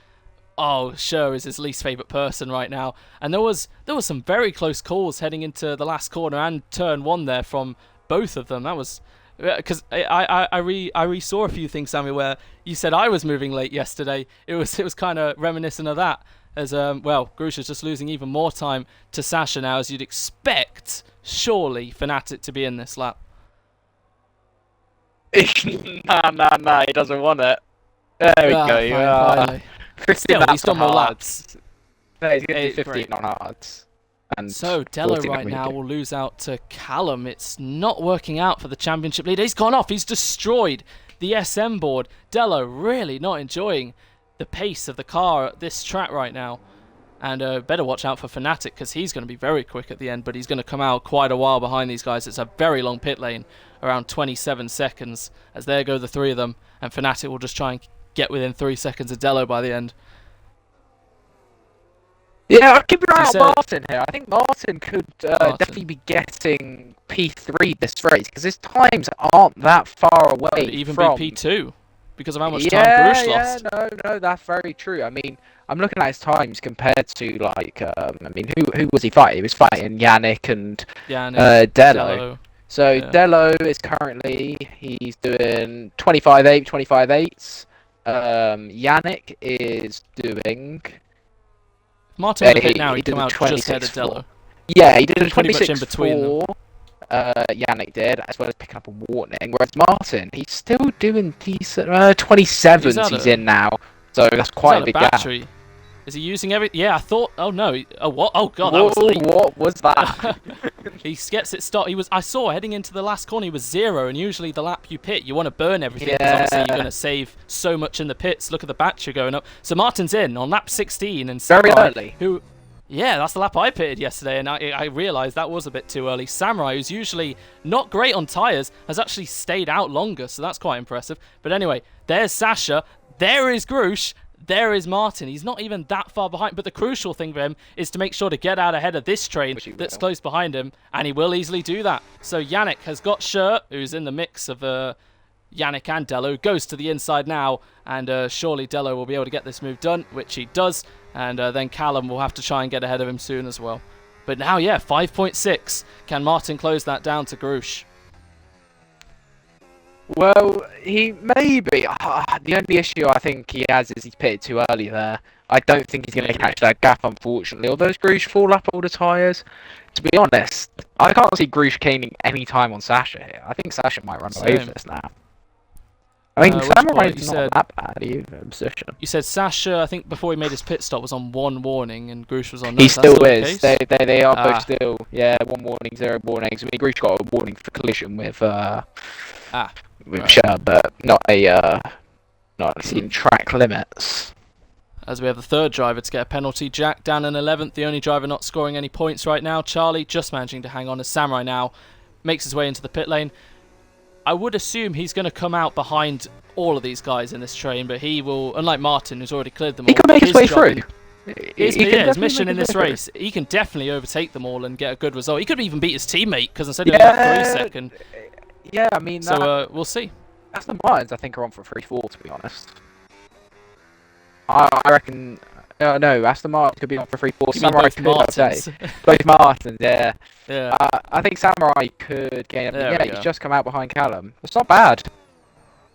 oh, Sure is his least favourite person right now. And there was some very close calls heading into the last corner and turn 1 there from both of them. That was because I re-saw a few things, Sammy, where you said I was moving late yesterday. It was kind of reminiscent of that, as well, Grush is just losing even more time to Sasha now, as you'd expect surely Fnatic to be in this lap. Nah, he doesn't want it. There we go. Finally. Still, he's done more laps. No, he's going to do 15 on hards. And so Dello right now will lose out to Callum. It's not working out for the championship leader. He's gone off. He's destroyed the SM board. Dello really not enjoying the pace of the car at this track right now. And better watch out for Fnatic, because he's going to be very quick at the end, but he's going to come out quite a while behind these guys. It's a very long pit lane, around 27 seconds, as there go the 3 of them, and Fnatic will just try and get within 3 seconds of Dello by the end. Yeah, I'll keep an eye on Martin here. I think Martin could definitely be getting P3 this race, because his times aren't that far away. Could even from... be P2 because of how much time Grush lost. No, that's very true. I mean, I'm looking at his times compared to, like, who was he fighting? He was fighting Yannick and Dello. So yeah. Dello is currently, he's doing 25.8, 25.8. Yannick is doing... Martin would hit now, he'd come out just ahead of Dello. Yeah, he did a 26 in between them. Yannick did, as well as picking up a warning. Whereas Martin, he's still doing decent. 27s he's in now, so that's quite a big gap. Is he using every? Yeah, I thought. Oh no! Oh what? Oh god, that was late. What was that? He gets it stopped. I saw heading into the last corner, he was 0, and usually the lap you pit, you want to burn everything, because obviously you're going to save so much in the pits. Look at the battery going up. So Martin's in on lap 16, and very early. Yeah, that's the lap I pitted yesterday, and I realised that was a bit too early. Samurai, who's usually not great on tyres, has actually stayed out longer, so that's quite impressive. But anyway, there's Sasha, there is Grush, there is Martin. He's not even that far behind, but the crucial thing for him is to make sure to get out ahead of this train that's close behind him, and he will easily do that. So Yannick has got Shirt, who's in the mix of Yannick and Dello, goes to the inside now, and surely Dello will be able to get this move done, which he does, and then Callum will have to try and get ahead of him soon as well. But now, yeah, 5.6. Can Martin close that down to Grush? Well, he may be. The only issue I think he has is he's pitted too early there. I don't think he's going to catch that gap, unfortunately. Although Grush 4 lap older tyres, to be honest, I can't see Grush gaining any time on Sasha here. I think Sasha might run away with this now. I mean, Samurai's not that bad either in position. You said Sasha, I think before he made his pit stop, was on 1 warning, and Grush was on 9. He still is. They are both still, 1 warning, 0 warnings. I mean, Grush got a warning for collision with Sher, but not exceeding track limits. As we have the 3rd driver to get a penalty, Jack down in 11th, the only driver not scoring any points right now. Charlie just managing to hang on as Samurai now makes his way into the pit lane. I would assume he's going to come out behind all of these guys in this train, but he will, unlike Martin, who's already cleared them all. He can make his way through. His mission in this race, he can definitely overtake them all and get a good result. He could even beat his teammate, because instead of that 3 second. Yeah, I mean, so we'll see. Aston Martins, I think, are on for 3-4, to be honest. I reckon. No, Aston Martin could be on for 3-4. Samurai both could, Martins. Both Martins, yeah. Yeah. I think Samurai could gain. Yeah, he's just come out behind Callum. It's not bad.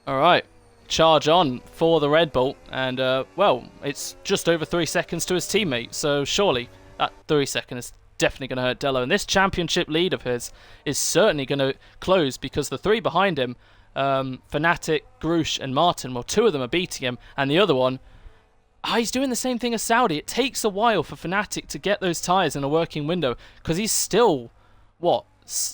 All right. charge on for the Red Bull, and well, it's just over 3 seconds to his teammate, so surely that 3 seconds is definitely going to hurt Dello. And this championship lead of his is certainly going to close, because the three behind him, Fnatic, Grush and Martin, well, 2 of them are beating him, and the other one, he's doing the same thing as Saudi. It takes a while for Fnatic to get those tyres in a working window, because he's still, what,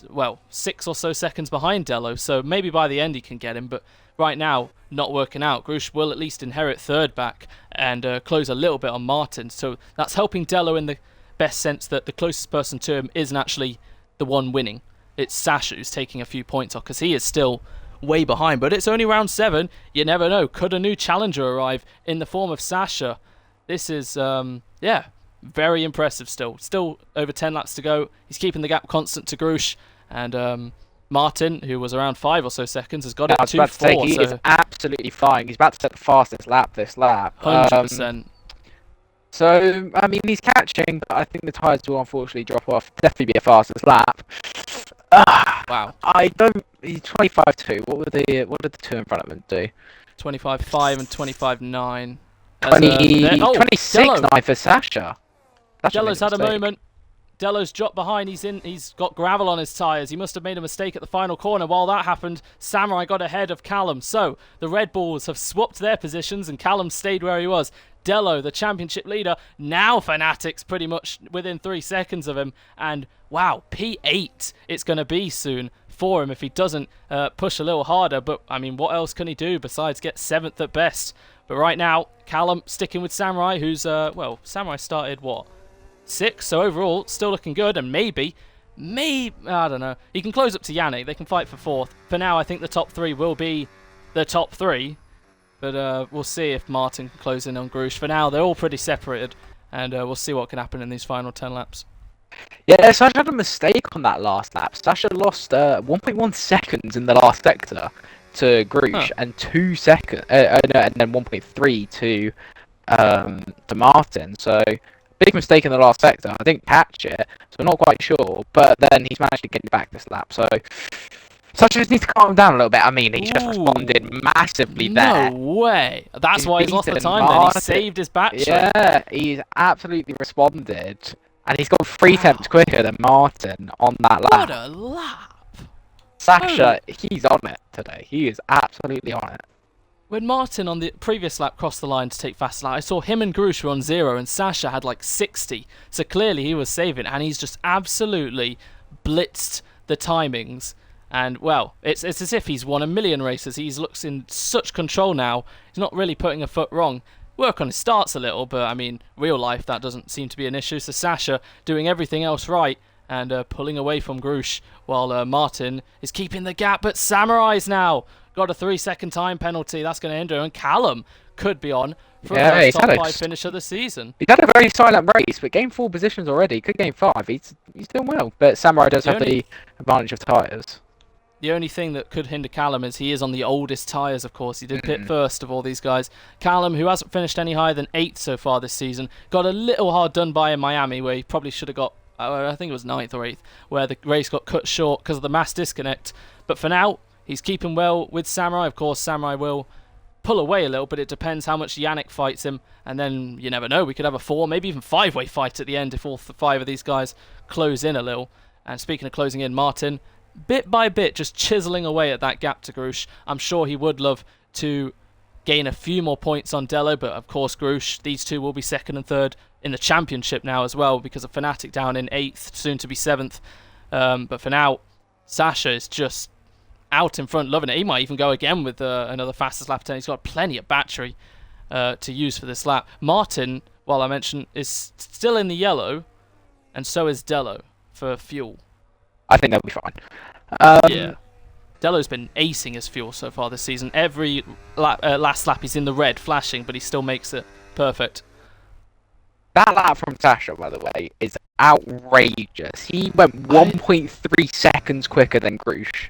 well, 6 or so seconds behind Dello, so maybe by the end he can get him, but right now, not working out. Grush will at least inherit third back and close a little bit on Martin, so that's helping Dello in the best sense that the closest person to him isn't actually the one winning. It's Sasha who's taking a few points off, because he is still way behind, but it's only round 7. You never know. Could a new challenger arrive in the form of Sasha? This is, yeah, very impressive still. Still over 10 laps to go. He's keeping the gap constant to Grush, and Martin, who was around 5 or so seconds, has got it 2-4. He is absolutely flying. He's about to set the fastest lap this lap. 100%. So, I mean, he's catching, but I think the tyres will unfortunately drop off. Definitely be a fastest lap. Wow. I don't. He's 25.2. What did the 2 in front of him do? 25.5 and 25.9. 26.9 for Sasha. Dello's had a moment. Dello's dropped behind. He's got gravel on his tyres. He must have made a mistake at the final corner. While that happened, Samurai got ahead of Callum. So the Red Bulls have swapped their positions, and Callum stayed where he was. Dello, the championship leader, now Fnatic's pretty much within 3 seconds of him. And wow, P8 it's going to be soon for him if he doesn't push a little harder. But I mean, what else can he do besides get 7th at best? But right now, Callum sticking with Samurai, who's, well, Samurai started, what, 6? So overall, still looking good, and maybe, I don't know. He can close up to Yannick. They can fight for 4th. For now, I think the top 3 will be the top 3. But we'll see if Martin can close in on Grush. For now, they're all pretty separated, and we'll see what can happen in these final 10 laps. Yeah, Sasha had a mistake on that last lap. Sasha lost 1.1 seconds in the last sector to Grush, and 2 seconds, and then 1.3 to Martin. So big mistake in the last sector. I didn't catch it, so I'm not quite sure. But then he's managed to get it back this lap. So Sasha just needs to calm down a little bit. I mean, he just responded massively there. No way. That's why he's lost the time then. He saved his battery. Yeah, he's absolutely responded. And he's got 3 tenths quicker than Martin on that lap. What a lap. Sasha, he's on it today. He is absolutely on it. When Martin on the previous lap crossed the line to take fast lap, I saw him and Grush were on 0 and Sasha had like 60. So clearly he was saving, and he's just absolutely blitzed the timings. And, well, it's as if he's won a million races. He looks in such control now. He's not really putting a foot wrong. Work on his starts a little, but, I mean, real life, that doesn't seem to be an issue. So Sasha doing everything else right and pulling away from Grush, while Martin is keeping the gap. But Samurai's now got a 3-second time penalty. That's going to hinder him. And Callum could be on for a top 5 finish of the season. He's had a very silent race, but gained 4 positions already. Could gain 5. He's doing well. But Samurai does have the advantage of tyres. The only thing that could hinder Callum is he is on the oldest tyres, of course. He did pit first of all these guys. Callum, who hasn't finished any higher than 8th so far this season, got a little hard done by in Miami, where he probably should have got, I think it was 9th or 8th, where the race got cut short because of the mass disconnect. But for now, he's keeping well with Samurai. Of course, Samurai will pull away a little, but it depends how much Yannick fights him. And then, you never know, we could have a 4, maybe even 5-way fight at the end if all 5 of these guys close in a little. And speaking of closing in, Martin, bit by bit, just chiseling away at that gap to Grush. I'm sure he would love to gain a few more points on Dello, but of course Grush, these 2 will be 2nd and 3rd in the championship now as well, because of Fnatic down in 8th, soon to be 7th. But for now, Sasha is just out in front, loving it. He might even go again with another fastest lap 10. He's got plenty of battery to use for this lap. Martin, while I mentioned, is still in the yellow, and so is Dello for fuel. I think they'll be fine. Yeah. Dello's been acing his fuel so far this season. Every last lap he's in the red, flashing, but he still makes it perfect. That lap from Sasha, by the way, is outrageous. He went 1.3 seconds quicker than Grush.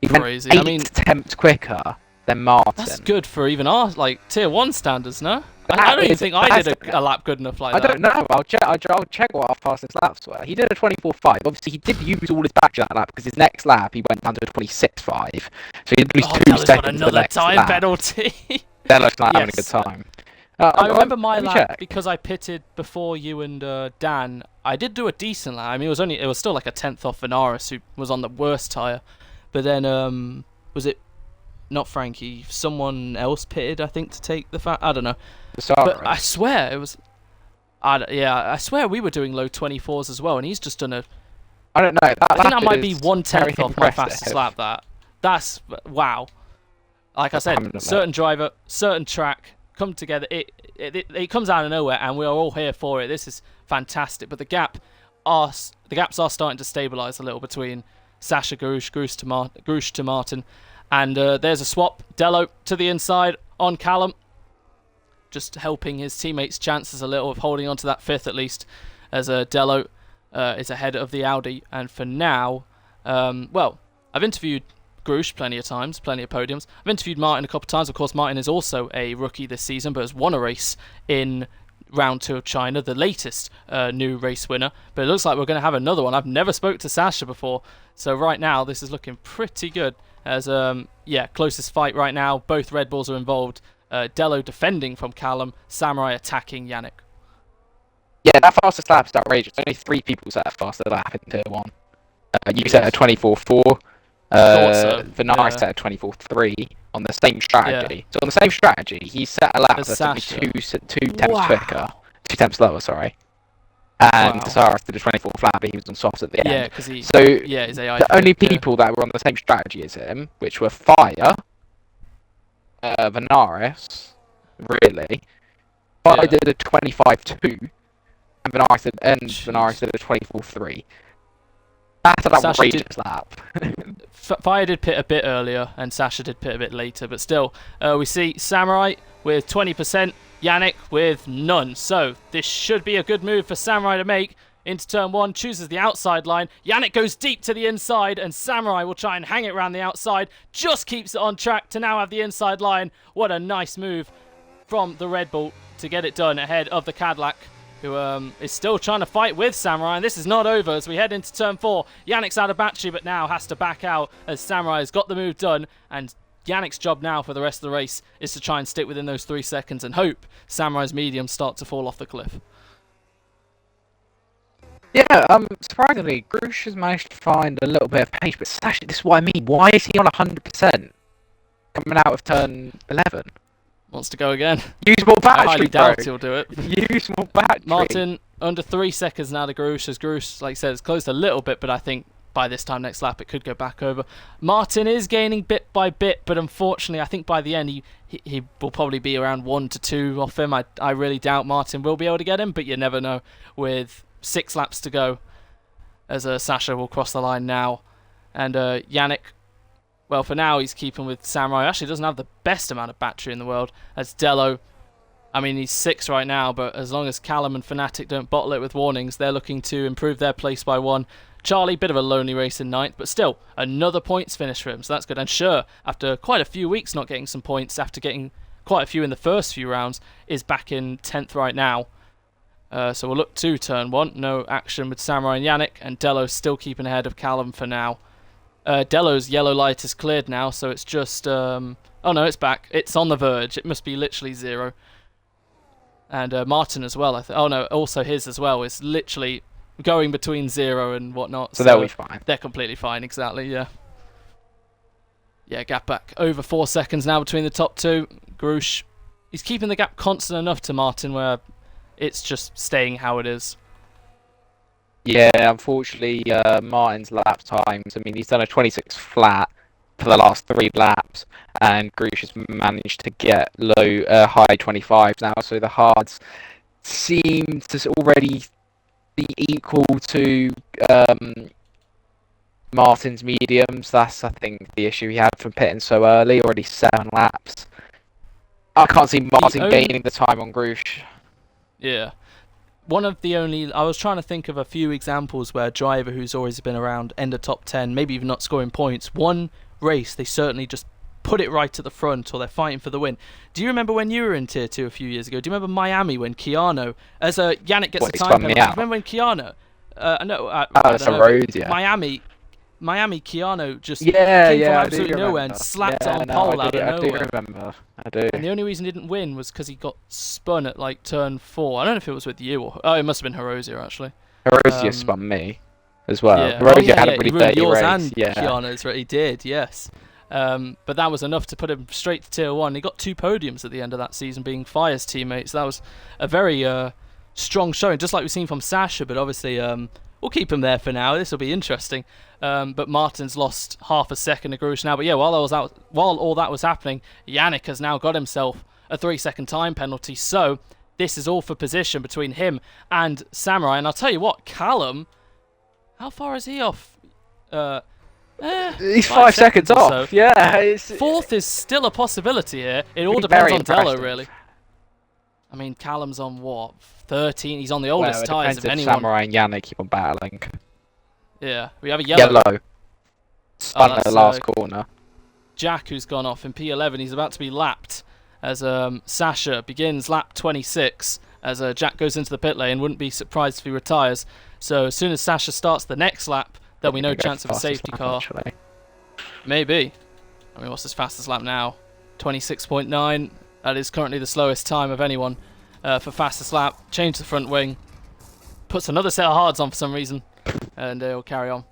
He Crazy. went 8 tenths quicker than Martin. That's good for even our tier 1 standards, no? I don't even think I did a lap good enough like I that. don't know. I'll check what our fastest laps were. He did a 24.5. Obviously, he did use all his battery that lap because his next lap he went down to a 26.5. So he did lose 2 Della's got seconds the another next time lap. penalty. Della's not having a good Yes. time. I remember my let me lap check. because I pitted before you and Dan. I did do a decent lap. I mean, it was still like a 10th off Venaris, who was on the worst tyre. But then was it not Frankie? Someone else pitted, I think, to take the I don't know. But I swear it was. I swear we were doing low 24s as well, and he's just done a. I don't know. I think that might be 1/10 off my fastest lap. That's wow. Like I said, certain driver, certain track come together. It comes out of nowhere, and we are all here for it. This is fantastic. But the gaps are starting to stabilise a little between Sasha Grush to Martin, and there's a swap. Dello to the inside on Callum, just helping his teammates' chances a little of holding on to that 5th at least, as Dello is ahead of the Audi. And for now, I've interviewed Grush plenty of times, plenty of podiums. I've interviewed Martin a couple of times. Of course, Martin is also a rookie this season, but has won a race in round 2 of China, the latest new race winner. But it looks like we're going to have another one. I've never spoke to Sasha before, so right now this is looking pretty good. As closest fight right now. Both Red Bulls are involved. Dello defending from Callum, Samurai attacking Yannick. Yeah, that fastest lap is outrageous. Only 3 people set a faster lap in Tier 1. You set a 24.4. Venaris set a 24.3 on the same strategy. Yeah. So on the same strategy, he set a lap that's only two temps quicker, 2 temps slower. Sorry. And Casares did a 24 flat, but he was on softs at the end. Yeah, because his AI. The only people that were on the same strategy as him, which were Fire, Venaris, really. Fire did a 25.2, and Venaris did a 24.3. That's an outrageous lap. Fire did pit a bit earlier, and Sasha did pit a bit later, but still, we see Samurai with 20%, Yannick with none. So this should be a good move for Samurai to make. Into turn 1, chooses the outside line. Yannick goes deep to the inside, and Samurai will try and hang it around the outside. Just keeps it on track to now have the inside line. What a nice move from the Red Bull to get it done ahead of the Cadillac, who is still trying to fight with Samurai, and this is not over as we head into turn 4. Yannick's out of battery, but now has to back out as Samurai has got the move done, and Yannick's job now for the rest of the race is to try and stick within those 3 seconds and hope Samurai's mediums start to fall off the cliff. Yeah, surprisingly, Grush has managed to find a little bit of pace, but Sasha, this is what I mean. Why is he on 100% coming out of turn 11? Wants to go again. Use more battery, I highly doubt he'll do it. Use more battery. Martin, under 3 seconds now to Grush, as Grush, like I said, it's closed a little bit, but I think by this time next lap it could go back over. Martin is gaining bit by bit, but unfortunately I think by the end he will probably be around 1 to 2 off him. I really doubt Martin will be able to get him, but you never know with 6 laps to go, as Sasha will cross the line now. And Yannick, well, for now he's keeping with Samurai. Actually doesn't have the best amount of battery in the world. As Dello, I mean, he's 6 right now, but as long as Callum and Fnatic don't bottle it with warnings, they're looking to improve their place by 1. Charlie, bit of a lonely race in 9th, but still, another points finish for him, so that's good. And sure, after quite a few weeks not getting some points, after getting quite a few in the first few rounds, is back in 10th right now. So we'll look to turn 1. No action with Samurai and Yannick, and Dello's still keeping ahead of Callum for now. Dello's yellow light is cleared now, so it's just... oh no, it's back. It's on the verge. It must be literally 0. And Martin as well, I think. Oh no, also his as well is literally going between 0 and whatnot. So they'll be fine. They're completely fine, exactly, yeah. Yeah, gap back over 4 seconds now between the top 2. Grush, he's keeping the gap constant enough to Martin where it's just staying how it is. Yeah, unfortunately, Martin's lap times, I mean, he's done a 26 flat for the last 3 laps, and Grush has managed to get high 25s now, so the hards seem to already be equal to Martin's mediums. That's, I think, the issue he had from pitting so early, already 7 laps. I can't see Martin gaining the time on Grush. Yeah. One of the only... I was trying to think of a few examples where a driver who's always been around end of top 10, maybe even not scoring points, one race they certainly just put it right at the front, or they're fighting for the win. Do you remember when you were in Tier 2 a few years ago? Do you remember Miami when Keanu, as Yannick gets a time penalty? Do you remember when Keanu? That's a road, yeah. Miami, Keanu just came from absolutely nowhere and slapped it on pole out of nowhere. I do. And the only reason he didn't win was because he got spun at like turn 4. I don't know if it was with you or... Oh, it must have been Herosier, actually. Herosier spun me as well. Yeah. Herosier had a really dirty yours race. And Keanu's, right? He did, yes. But that was enough to put him straight to Tier 1. He got 2 podiums at the end of that season, being Fire's teammates. That was a very strong showing, just like we've seen from Sasha, but obviously... we'll keep him there for now. This will be interesting. But Martin's lost half a second to Grush now. But yeah, while all that was happening, Yannick has now got himself a 3-second time penalty. So this is all for position between him and Samurai. And I'll tell you what, Callum, how far is he off? He's 5 seconds off. So. Yeah. Fourth is still a possibility here. It all depends on Dello, really. I mean, Callum's on what? 13. He's on the oldest tyres of anyone. Samurai and Yannick keep on battling. Yeah, we have a yellow. Spun at the last corner. Jack, who's gone off in P11. He's about to be lapped as Sasha begins lap 26 as Jack goes into the pit lane. Wouldn't be surprised if he retires. So as soon as Sasha starts the next lap, there'll be no chance of a safety car. Actually. Maybe. I mean, what's his fastest lap now? 26.9. That is currently the slowest time of anyone for fastest lap. Change the front wing. Puts another set of hards on for some reason. And we'll carry on.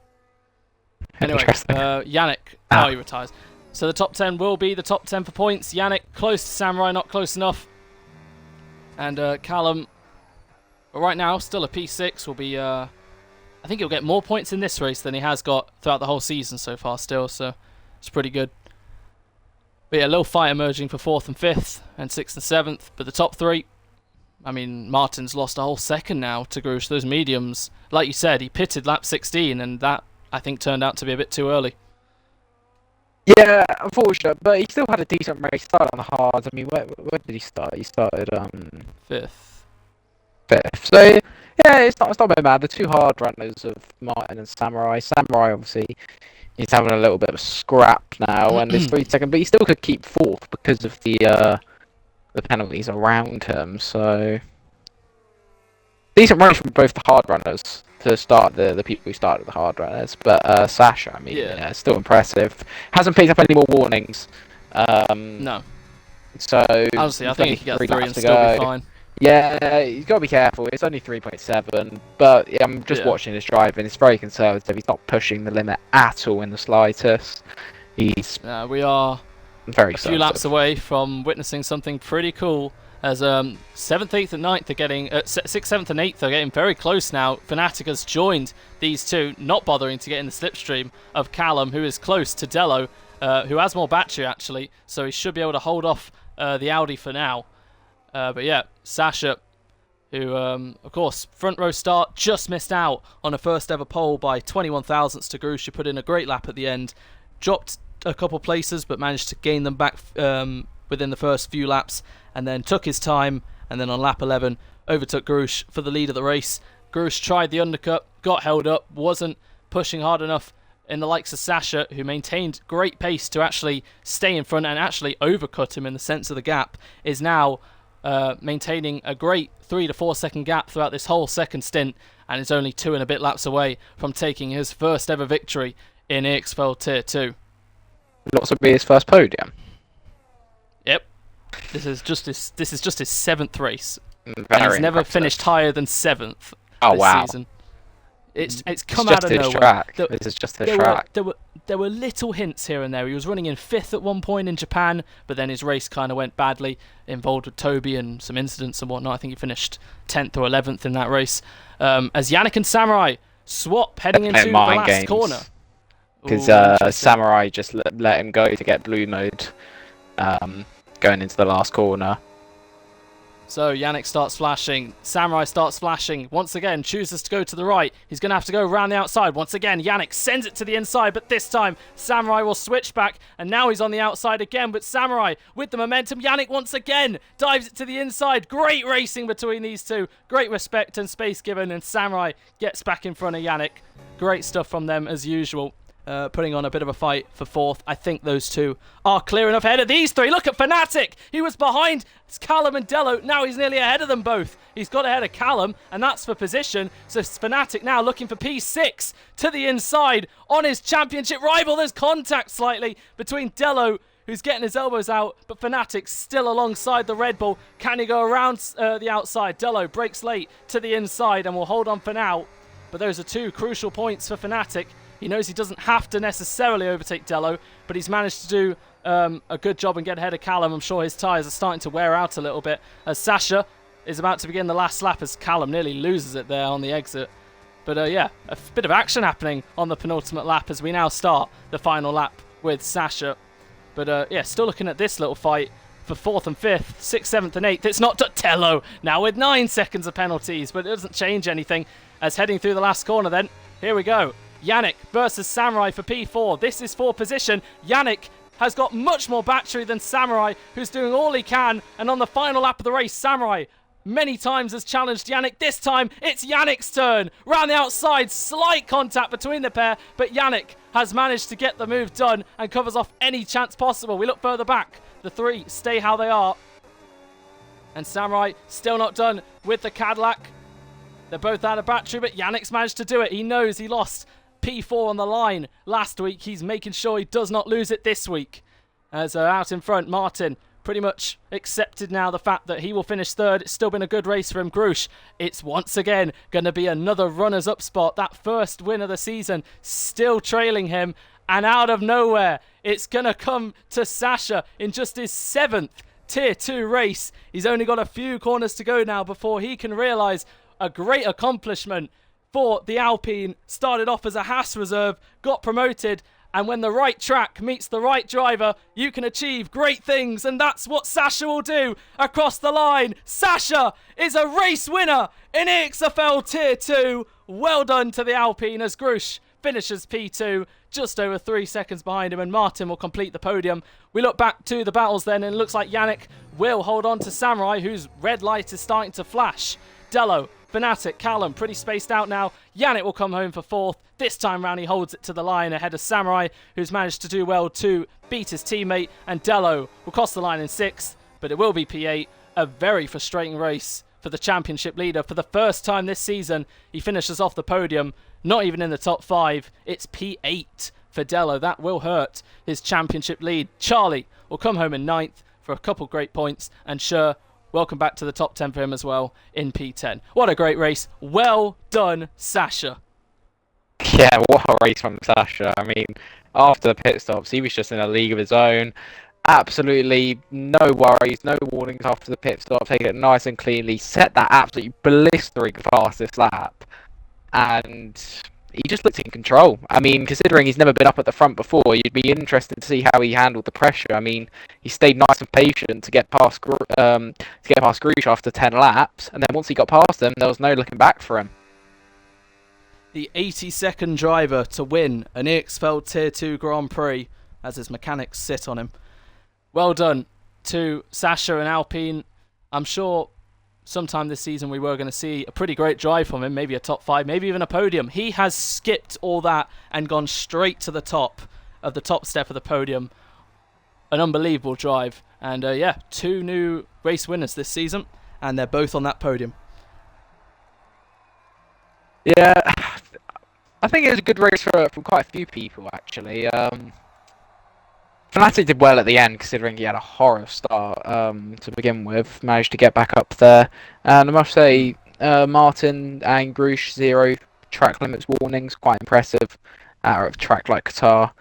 Anyway, Yannick. Oh, he retires. So the top 10 will be the top 10 for points. Yannick close to Samurai, not close enough. And Callum, right now, still a P6. Will be, I think he'll get more points in this race than he has got throughout the whole season so far still. So it's pretty good. But yeah, a little fight emerging for 4th and 5th and 6th and 7th. But the top 3, I mean, Martin's lost a whole second now to Grush. Those mediums, like you said, he pitted lap 16, and that, I think, turned out to be a bit too early. Yeah, unfortunate, but he still had a decent race. Started on the hards. I mean, where did he start? He started 5th. So yeah, it's not been bad. The 2 hard runners of Martin and Samurai. Samurai obviously he's having a little bit of a scrap now, and this 3 second, but he still could keep 4th because of the penalties around him. So decent race from both the hard runners to start the people who started the hard runners. But Sasha, I mean, yeah, still impressive. Hasn't picked up any more warnings. No. So honestly, I think he could get 3 and still be fine. Yeah, he's got to be careful. It's only 3.7, but I'm just watching his driving. It's very conservative. He's not pushing the limit at all in the slightest. He's we are very a few laps away from witnessing something pretty cool. As 7th, 8th, and 9th are getting 6th, 7th, and 8th are getting very close now. Fnatic has joined these two, not bothering to get in the slipstream of Callum, who is close to Dello, who has more battery actually, so he should be able to hold off the Audi for now. But yeah, Sasha, who of course front row start, just missed out on a first ever pole by 21 thousandths to Grush, who put in a great lap at the end, dropped a couple places but managed to gain them back within the first few laps, and then took his time, and then on lap 11 overtook Grush for the lead of the race. Grush tried the undercut, got held up, wasn't pushing hard enough in the likes of Sasha, who maintained great pace to actually stay in front and actually overcut him in the sense of the gap, is now maintaining a great 3 to 4 second gap throughout this whole second stint, and is only 2 and a bit laps away from taking his first ever victory in EXFL Tier 2. Lots of be his first podium. Yep. This is just his 7th race. Very and he's never impressive. finished higher than 7th this season. It's come out of nowhere. This is just his track. There were little hints here and there. He was running in 5th at one point in Japan, but then his race kind of went badly, involved with Toby and some incidents and whatnot. I think he finished 10th or 11th in that race. As Yannick and Samurai swap heading into the last corner. Because Samurai just let him go to get blue mode going into the last corner. So Yannick starts flashing, Samurai starts flashing, once again chooses to go to the right. He's going to have to go around the outside. Once again, Yannick sends it to the inside, but this time Samurai will switch back, and now he's on the outside again, but Samurai with the momentum. Yannick once again dives it to the inside. Great racing between these two. Great respect and space given, and Samurai gets back in front of Yannick. Great stuff from them as usual. putting on a bit of a fight for fourth. I think those two are clear enough ahead of these three. Look at Fnatic. He was behind Callum and Dello. Now he's nearly ahead of them both. He's got ahead of Callum, and that's for position. So Fnatic now looking for P6 to the inside on his championship rival. There's contact slightly between Dello, who's getting his elbows out, but Fnatic still alongside the Red Bull. Can he go around the outside? Dello breaks late to the inside and will hold on for now. But those are two crucial points for Fnatic. He knows he doesn't have to necessarily overtake Dello, but he's managed to do a good job and get ahead of Callum. I'm sure his tyres are starting to wear out a little bit as Sasha is about to begin the last lap as Callum nearly loses it there on the exit. But yeah, a bit of action happening on the penultimate lap as we now start the final lap with Sasha. But yeah, still looking at this little fight for 4th and 5th, 6th, 7th and 8th. It's not Dotello now with 9 seconds of penalties, but it doesn't change anything as heading through the last corner then. Here we go. Yannick versus Samurai for P4. This is for position. Yannick has got much more battery than Samurai, who's doing all he can. And on the final lap of the race, Samurai many times has challenged Yannick. This time, it's Yannick's turn. Round the outside, slight contact between the pair, but Yannick has managed to get the move done and covers off any chance possible. We look further back. The three stay how they are. And Samurai still not done with the Cadillac. They're both out of battery, but Yannick's managed to do it. He knows he lost P4 on the line last week. He's making sure he does not lose it this week. As out in front, Martin pretty much accepted now the fact that he will finish third. It's still been a good race for him. Grush, it's once again going to be another runners-up spot. That first win of the season still trailing him. And out of nowhere, it's going to come to Sasha in just his 7th Tier 2 race. He's only got a few corners to go now before he can realise a great accomplishment for the Alpine. Started off as a Haas reserve, got promoted, and when the right track meets the right driver, you can achieve great things, and that's what Sasha will do across the line. Sasha is a race winner in EXFL Tier 2. Well done to the Alpine as Grush finishes P2, just over 3 seconds behind him, and Martin will complete the podium. We look back to the battles then, and it looks like Yannick will hold on to Samurai, whose red light is starting to flash. Dello, Fnatic, Callum, pretty spaced out now. Yannick will come home for 4th. This time round he holds it to the line ahead of Samurai, who's managed to do well to beat his teammate. And Dello will cross the line in 6th, but it will be P8. A very frustrating race for the championship leader. For the first time this season, he finishes off the podium, not even in the top 5. It's P8 for Dello. That will hurt his championship lead. Charlie will come home in 9th for a couple great points, and Sure, welcome back to the top 10 for him as well in P10. What a great race. Well done, Sasha. Yeah, what a race from Sasha. I mean, after the pit stops, he was just in a league of his own. Absolutely no worries, no warnings after the pit stop. Take it nice and cleanly. Set that absolutely blistering fastest lap. And he just looked in control. I mean, considering he's never been up at the front before, you'd be interested to see how he handled the pressure. I mean, he stayed nice and patient to get past Grush after 10 laps, and then once he got past them, there was no looking back for him. The 82nd driver to win an EXFL Tier 2 Grand Prix as his mechanics sit on him. Well done to Sasha and Alpine. I'm sure sometime this season we were going to see a pretty great drive from him, maybe a top 5, maybe even a podium. He has skipped all that and gone straight to the top of the top step of the podium. An unbelievable drive. And yeah, 2 new race winners this season, and they're both on that podium. Yeah, I think it was a good race for quite a few people, actually. Fnatic did well at the end, considering he had a horror start to begin with. Managed to get back up there. And I must say, Martin and Grush, 0 track limits warnings. Quite impressive out of a track like Qatar.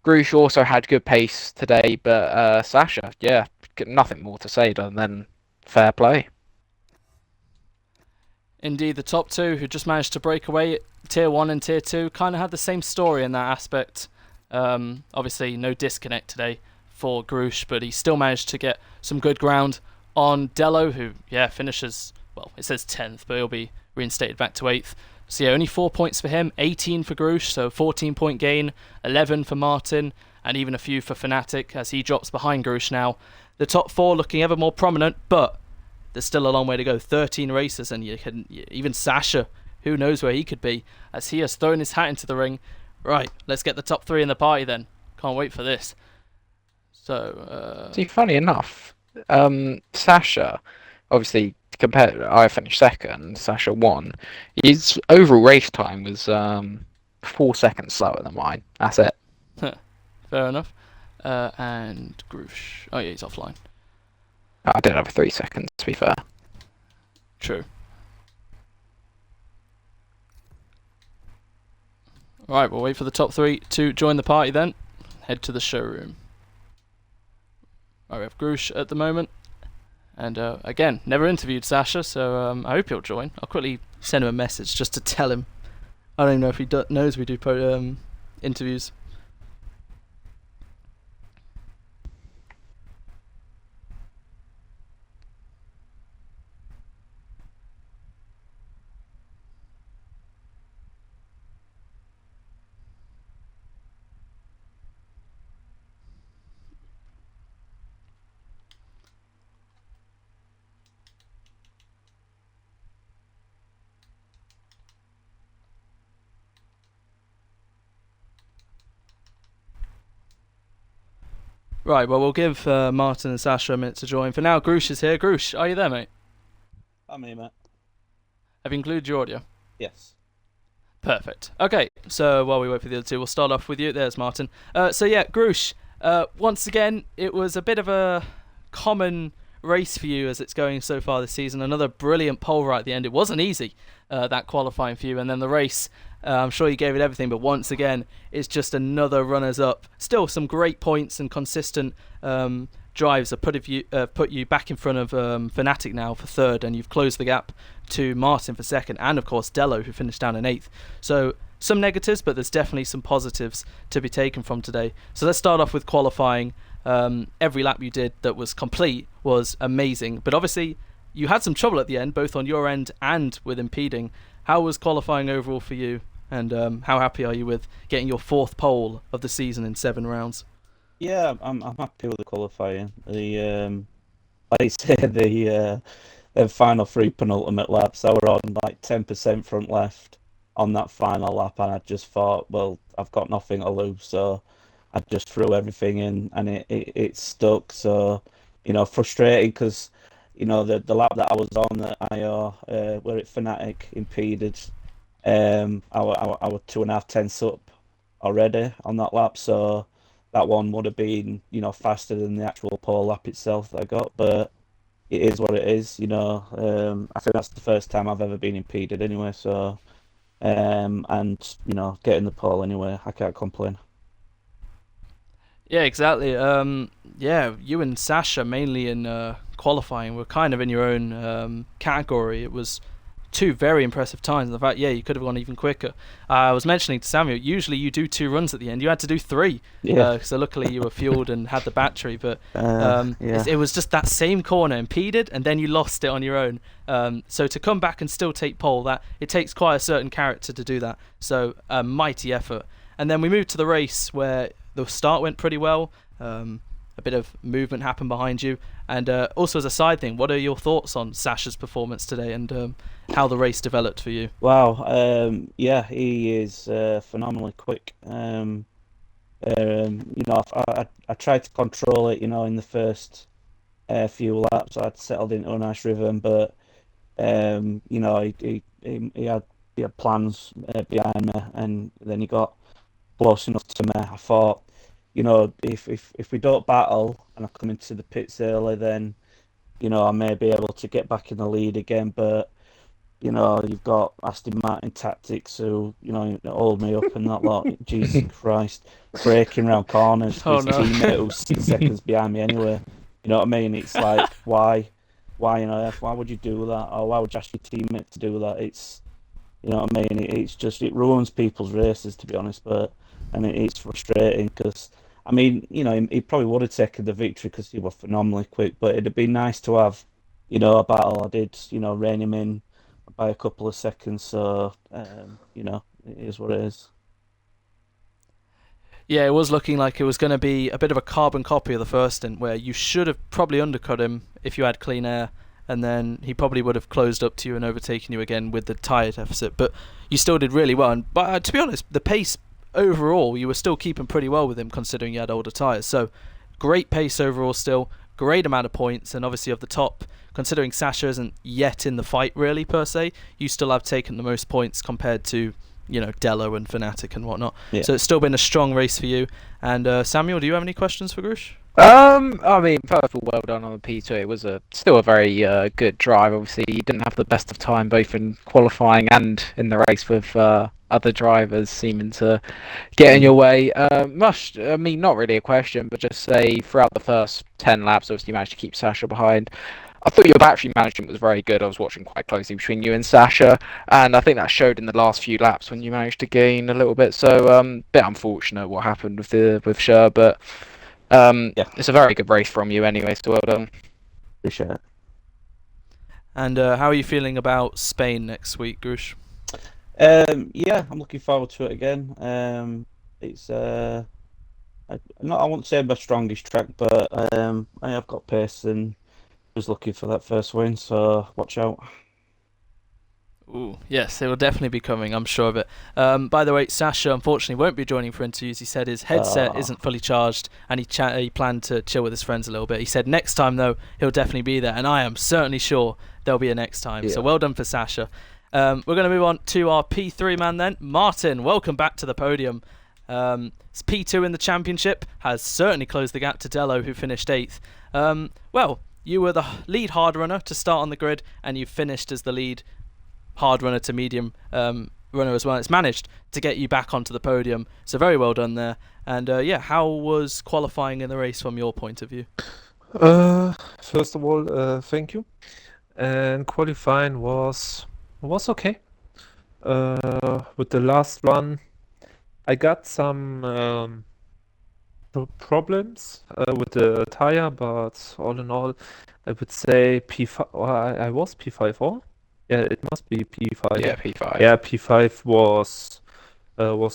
Grush also had good pace today, but Sasha, yeah, nothing more to say other than fair play. Indeed, the top 2 who just managed to break away, Tier 1 and Tier 2, kind of had the same story in that aspect. Obviously, no disconnect today for Grush, but he still managed to get some good ground on Dello, who, yeah, finishes, well, it says 10th, but he'll be reinstated back to 8th. So, yeah, only 4 points for him, 18 for Grush, so 14-point gain, 11 for Martin, and even a few for Fnatic as he drops behind Grush now. The top 4 looking ever more prominent, but there's still a long way to go. 13 races, and even Sasha who knows where he could be, as he has thrown his hat into the ring. Right, let's get the top 3 in the party then. Can't wait for this. So, See, funny enough, Sasha, obviously, I finished second, Sasha won. His overall race time was 4 seconds slower than mine. That's it. fair enough. And Groosh. Oh yeah, he's offline. I did have 3 seconds, to be fair. True. Right, we'll wait for the top 3 to join the party then. Head to the showroom. Right, we have Groosh at the moment. And again, never interviewed Sasha, so I hope he'll join. I'll quickly send him a message just to tell him. I don't even know if he knows we do interviews. Right, well, we'll give Martin and Sasha a minute to join. For now, Groosh is here. Groosh, are you there, mate? I'm here, mate. Have you included your audio? Yes. Perfect. Okay, so while we wait for the other two, we'll start off with you. There's Martin. So yeah, Groosh, once again, it was a bit of a common race for you as it's going so far this season. Another brilliant pole right at the end. It wasn't easy, that qualifying for you. And then the race, I'm sure you gave it everything, but once again, it's just another runners-up. Still some great points and consistent drives have put you back in front of Fnatic now for third, and you've closed the gap to Martin for second, and of course Dello, who finished down in eighth. So some negatives, but there's definitely some positives to be taken from today. So let's start off with qualifying. Every lap you did that was complete was amazing, but obviously you had some trouble at the end, both on your end and with impeding. How was qualifying overall for you, and how happy are you with getting your 4th pole of the season in 7 rounds? Yeah, I'm happy with the qualifying. The like I say, the final 3 penultimate laps, I were on like 10% front left on that final lap, and I just thought, well, I've got nothing to lose, so I just threw everything in, and it stuck. So, frustrating because, the lap that I was on at IO, where it Fnatic impeded, I was 2.5 tenths up already on that lap, so that one would have been, faster than the actual pole lap itself that I got. But it is what it is, I think that's the first time I've ever been impeded anyway. So, and getting the pole anyway, I can't complain. Yeah, exactly. Yeah, you and Sasha mainly in qualifying were kind of in your own category. It was 2 very impressive times. In fact, yeah, you could have gone even quicker. I was mentioning to Samuel, usually you do 2 runs at the end. You had to do 3. Yeah. So luckily you were fueled and had the battery. But Yeah. it was just that same corner impeded, and then you lost it on your own. So to come back and still take pole, that it takes quite a certain character to do that. So a mighty effort. And then we moved to the race where the start went pretty well. A bit of movement happened behind you. And also as a side thing, what are your thoughts on Sasha's performance today, and how the race developed for you? Wow. Yeah, he is phenomenally quick. I tried to control it, in the first few laps. I'd settled into a nice rhythm, but he had plans behind me, and then he got close enough to me. I thought, if we don't battle and I come into the pits early, then I may be able to get back in the lead again. But you've got Aston Martin tactics who hold me up and that lot. Jesus Christ, braking round corners Oh, with his no. teammate who's 6 seconds behind me anyway. You know what I mean? It's like, why on earth? Why would you do that? Or why would you ask your teammate to do that? It's, you know what I mean? It's just, it ruins people's races, to be honest. And it's frustrating because, I mean, he probably would have taken the victory because he was phenomenally quick. But it'd be nice to have, a battle. I did, rein him in by a couple of seconds. So, it is what it is. Yeah, it was looking like it was going to be a bit of a carbon copy of the first stint, where you should have probably undercut him if you had clean air, and then he probably would have closed up to you and overtaken you again with the tyre deficit. But you still did really well. But to be honest, the pace overall, you were still keeping pretty well with him considering you had older tyres. So great pace overall still, great amount of points, and obviously of the top, considering Sasha isn't yet in the fight really per se, you still have taken the most points compared to, you know, Dello and Fnatic and whatnot. Yeah. So it's still been a strong race for you. And Samuel, do you have any questions for Grush? I mean, first of all, well done on the P2. It was still a very good drive. Obviously, you didn't have the best of time both in qualifying and in the race with other drivers seeming to get in your way. I mean, not really a question, but just say throughout the first 10 laps, obviously you managed to keep Sasha behind. I thought your battery management was very good. I was watching quite closely between you and Sasha, and I think that showed in the last few laps when you managed to gain a little bit. So, bit unfortunate what happened with Sher, but it's a very good race from you anyway, so well done. Appreciate it. And how are you feeling about Spain next week, Grush? Yeah, I'm looking forward to it again. It's I won't say my strongest track, but I have got pace and was looking for that first win, so watch out. Ooh, yes, it will definitely be coming, I'm sure of it. By the way, Sasha unfortunately won't be joining for interviews. He said his headset isn't fully charged, and he planned to chill with his friends a little bit. He said next time, though, he'll definitely be there, and I am certainly sure there'll be a next time. Yeah. So well done for Sasha. We're going to move on to our P3 man then. Martin, welcome back to the podium. It's P2 in the championship, has certainly closed the gap to Dello, who finished 8th. Well, you were the lead hard runner to start on the grid, and you finished as the lead hard runner to medium runner as well. It's managed to get you back onto the podium, so very well done there. And yeah, how was qualifying in the race from your point of view? First of all, thank you. And qualifying was okay. With the last one, I got some problems with the tire, but all in all, I would say P5. I was P5 or? Yeah, it must be P5. Yeah, P5. Yeah, P5 was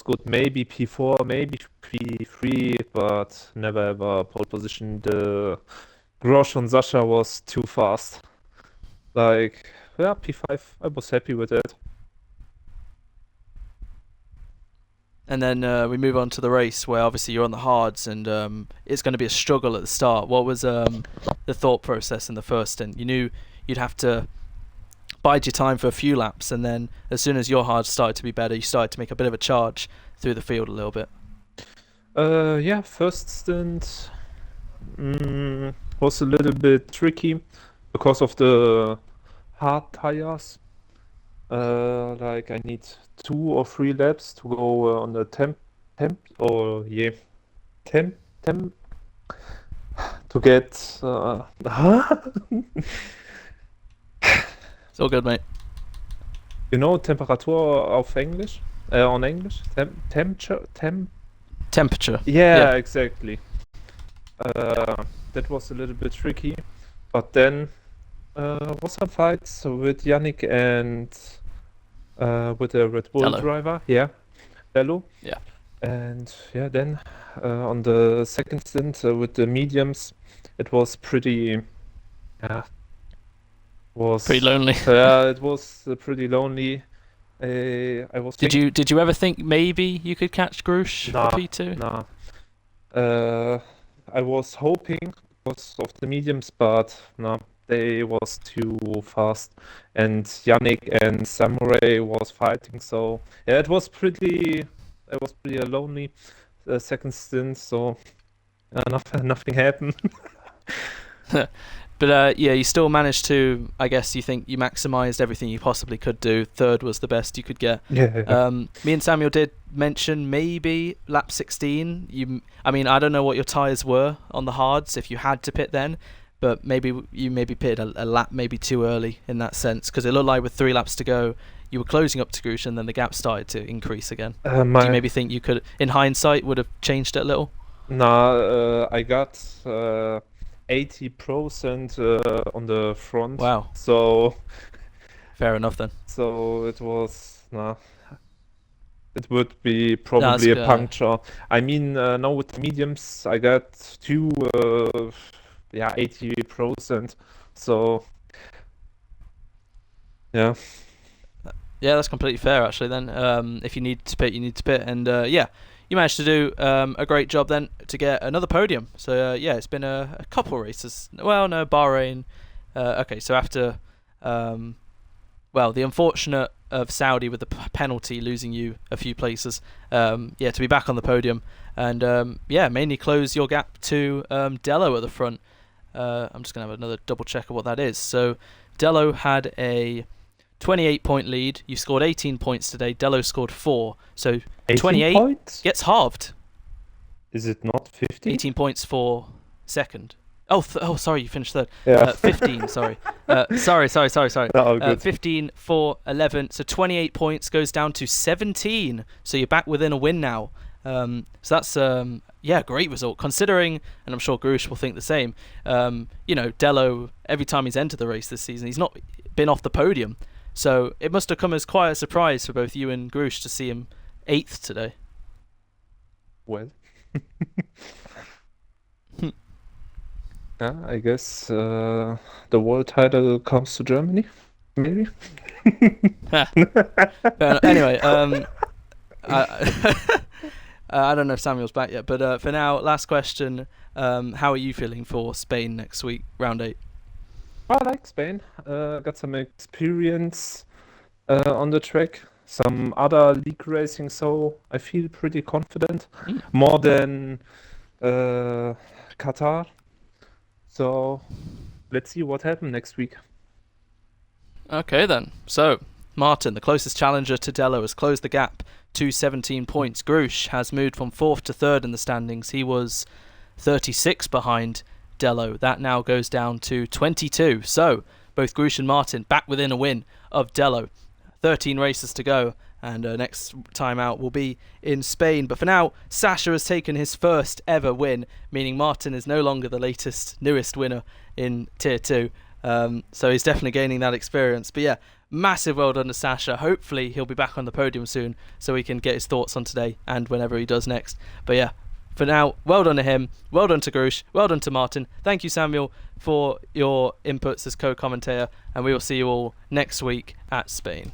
good. Maybe P4, maybe P3, but never ever pole position. The Grosh on Sasha was too fast. Like, yeah, P5. I was happy with it. And then we move on to the race where obviously you're on the hards and it's going to be a struggle at the start. What was the thought process in the first stint? You knew you'd have to bide your time for a few laps, and then as soon as your hards started to be better, you started to make a bit of a charge through the field a little bit. Yeah, first stint was a little bit tricky because of the hard tires. Like I need 2 or 3 laps to go on the temp to get It's all good, mate. you know Temperatur auf Englisch? On English? Temperature. Yeah, exactly. That was a little bit tricky, but then was some fights with Yannick and with the Red Bull Dello. driver. Yeah, Dello. Yeah. And yeah, then on the second stint with the mediums, it was pretty. Pretty lonely. Yeah, it was pretty lonely. I was. Did you ever think maybe you could catch Grush Nah, for P2? No. I was hoping because of the mediums, but no, they was too fast. And Yannick and Samurai was fighting, so yeah, it was pretty lonely second stint, so nothing happened. But yeah, you still managed to, I guess you think you maximised everything you possibly could do. Third was the best you could get. Yeah. Me and Samuel did mention maybe lap 16. I mean, I don't know what your tyres were on the hards if you had to pit then, but maybe you pitted a lap maybe too early in that sense, because it looked like with 3 laps to go, you were closing up to Grush and then the gap started to increase again. Do you maybe think you could, in hindsight, would have changed it a little? Nah, I got 80% on the front. Wow. So Fair enough then. So it was it would be probably a puncture. I mean, now with the mediums, I got 80%. So Yeah. Yeah, that's completely fair, actually, then. If you need to pit, you need to pit. And, yeah, you managed to do a great job then to get another podium. So, yeah, it's been a couple races. Well, no, Bahrain. Okay, so after, the unfortunate of Saudi with the penalty losing you a few places, to be back on the podium. And, mainly close your gap to Dello at the front. I'm just going to have another double check of what that is. So, Dello had a 28-point lead. You scored 18 points today. Dello scored 4. So 28 points? gets halved. Is it not 15? 18 points for second. Sorry, you finished third. Yeah. 15, sorry. Sorry. Oh, good. 15 for 11. So 28 points goes down to 17. So you're back within a win now. So that's a great result considering, and I'm sure Grush will think the same. Dello, every time he's entered the race this season, he's not been off the podium. So it must have come as quite a surprise for both you and Grush to see him 8th today. Well. Yeah, I guess the world title comes to Germany, maybe. Anyway, I don't know if Samuel's back yet, but for now, last question. How are you feeling for Spain next week, round 8? I like Spain. Got some experience on the track, some other league racing, so I feel pretty confident. More than Qatar. So let's see what happens next week. Okay then. So Martin, the closest challenger to Dello, has closed the gap to 17 points. Grush has moved from 4th to 3rd in the standings. He was 36 behind Dello. That now goes down to 22. So both Grush and Martin back within a win of Dello. 13 races to go, and next time out will be in Spain. But for now, Sasha has taken his first ever win, meaning Martin is no longer the newest winner in Tier 2. So he's definitely gaining that experience. But yeah, massive well done to Sasha. Hopefully he'll be back on the podium soon so we can get his thoughts on today and whenever he does next. But yeah, for now, well done to him, well done to Grush, well done to Martin. Thank you, Samuel, for your inputs as co-commentator, and we will see you all next week at Spain.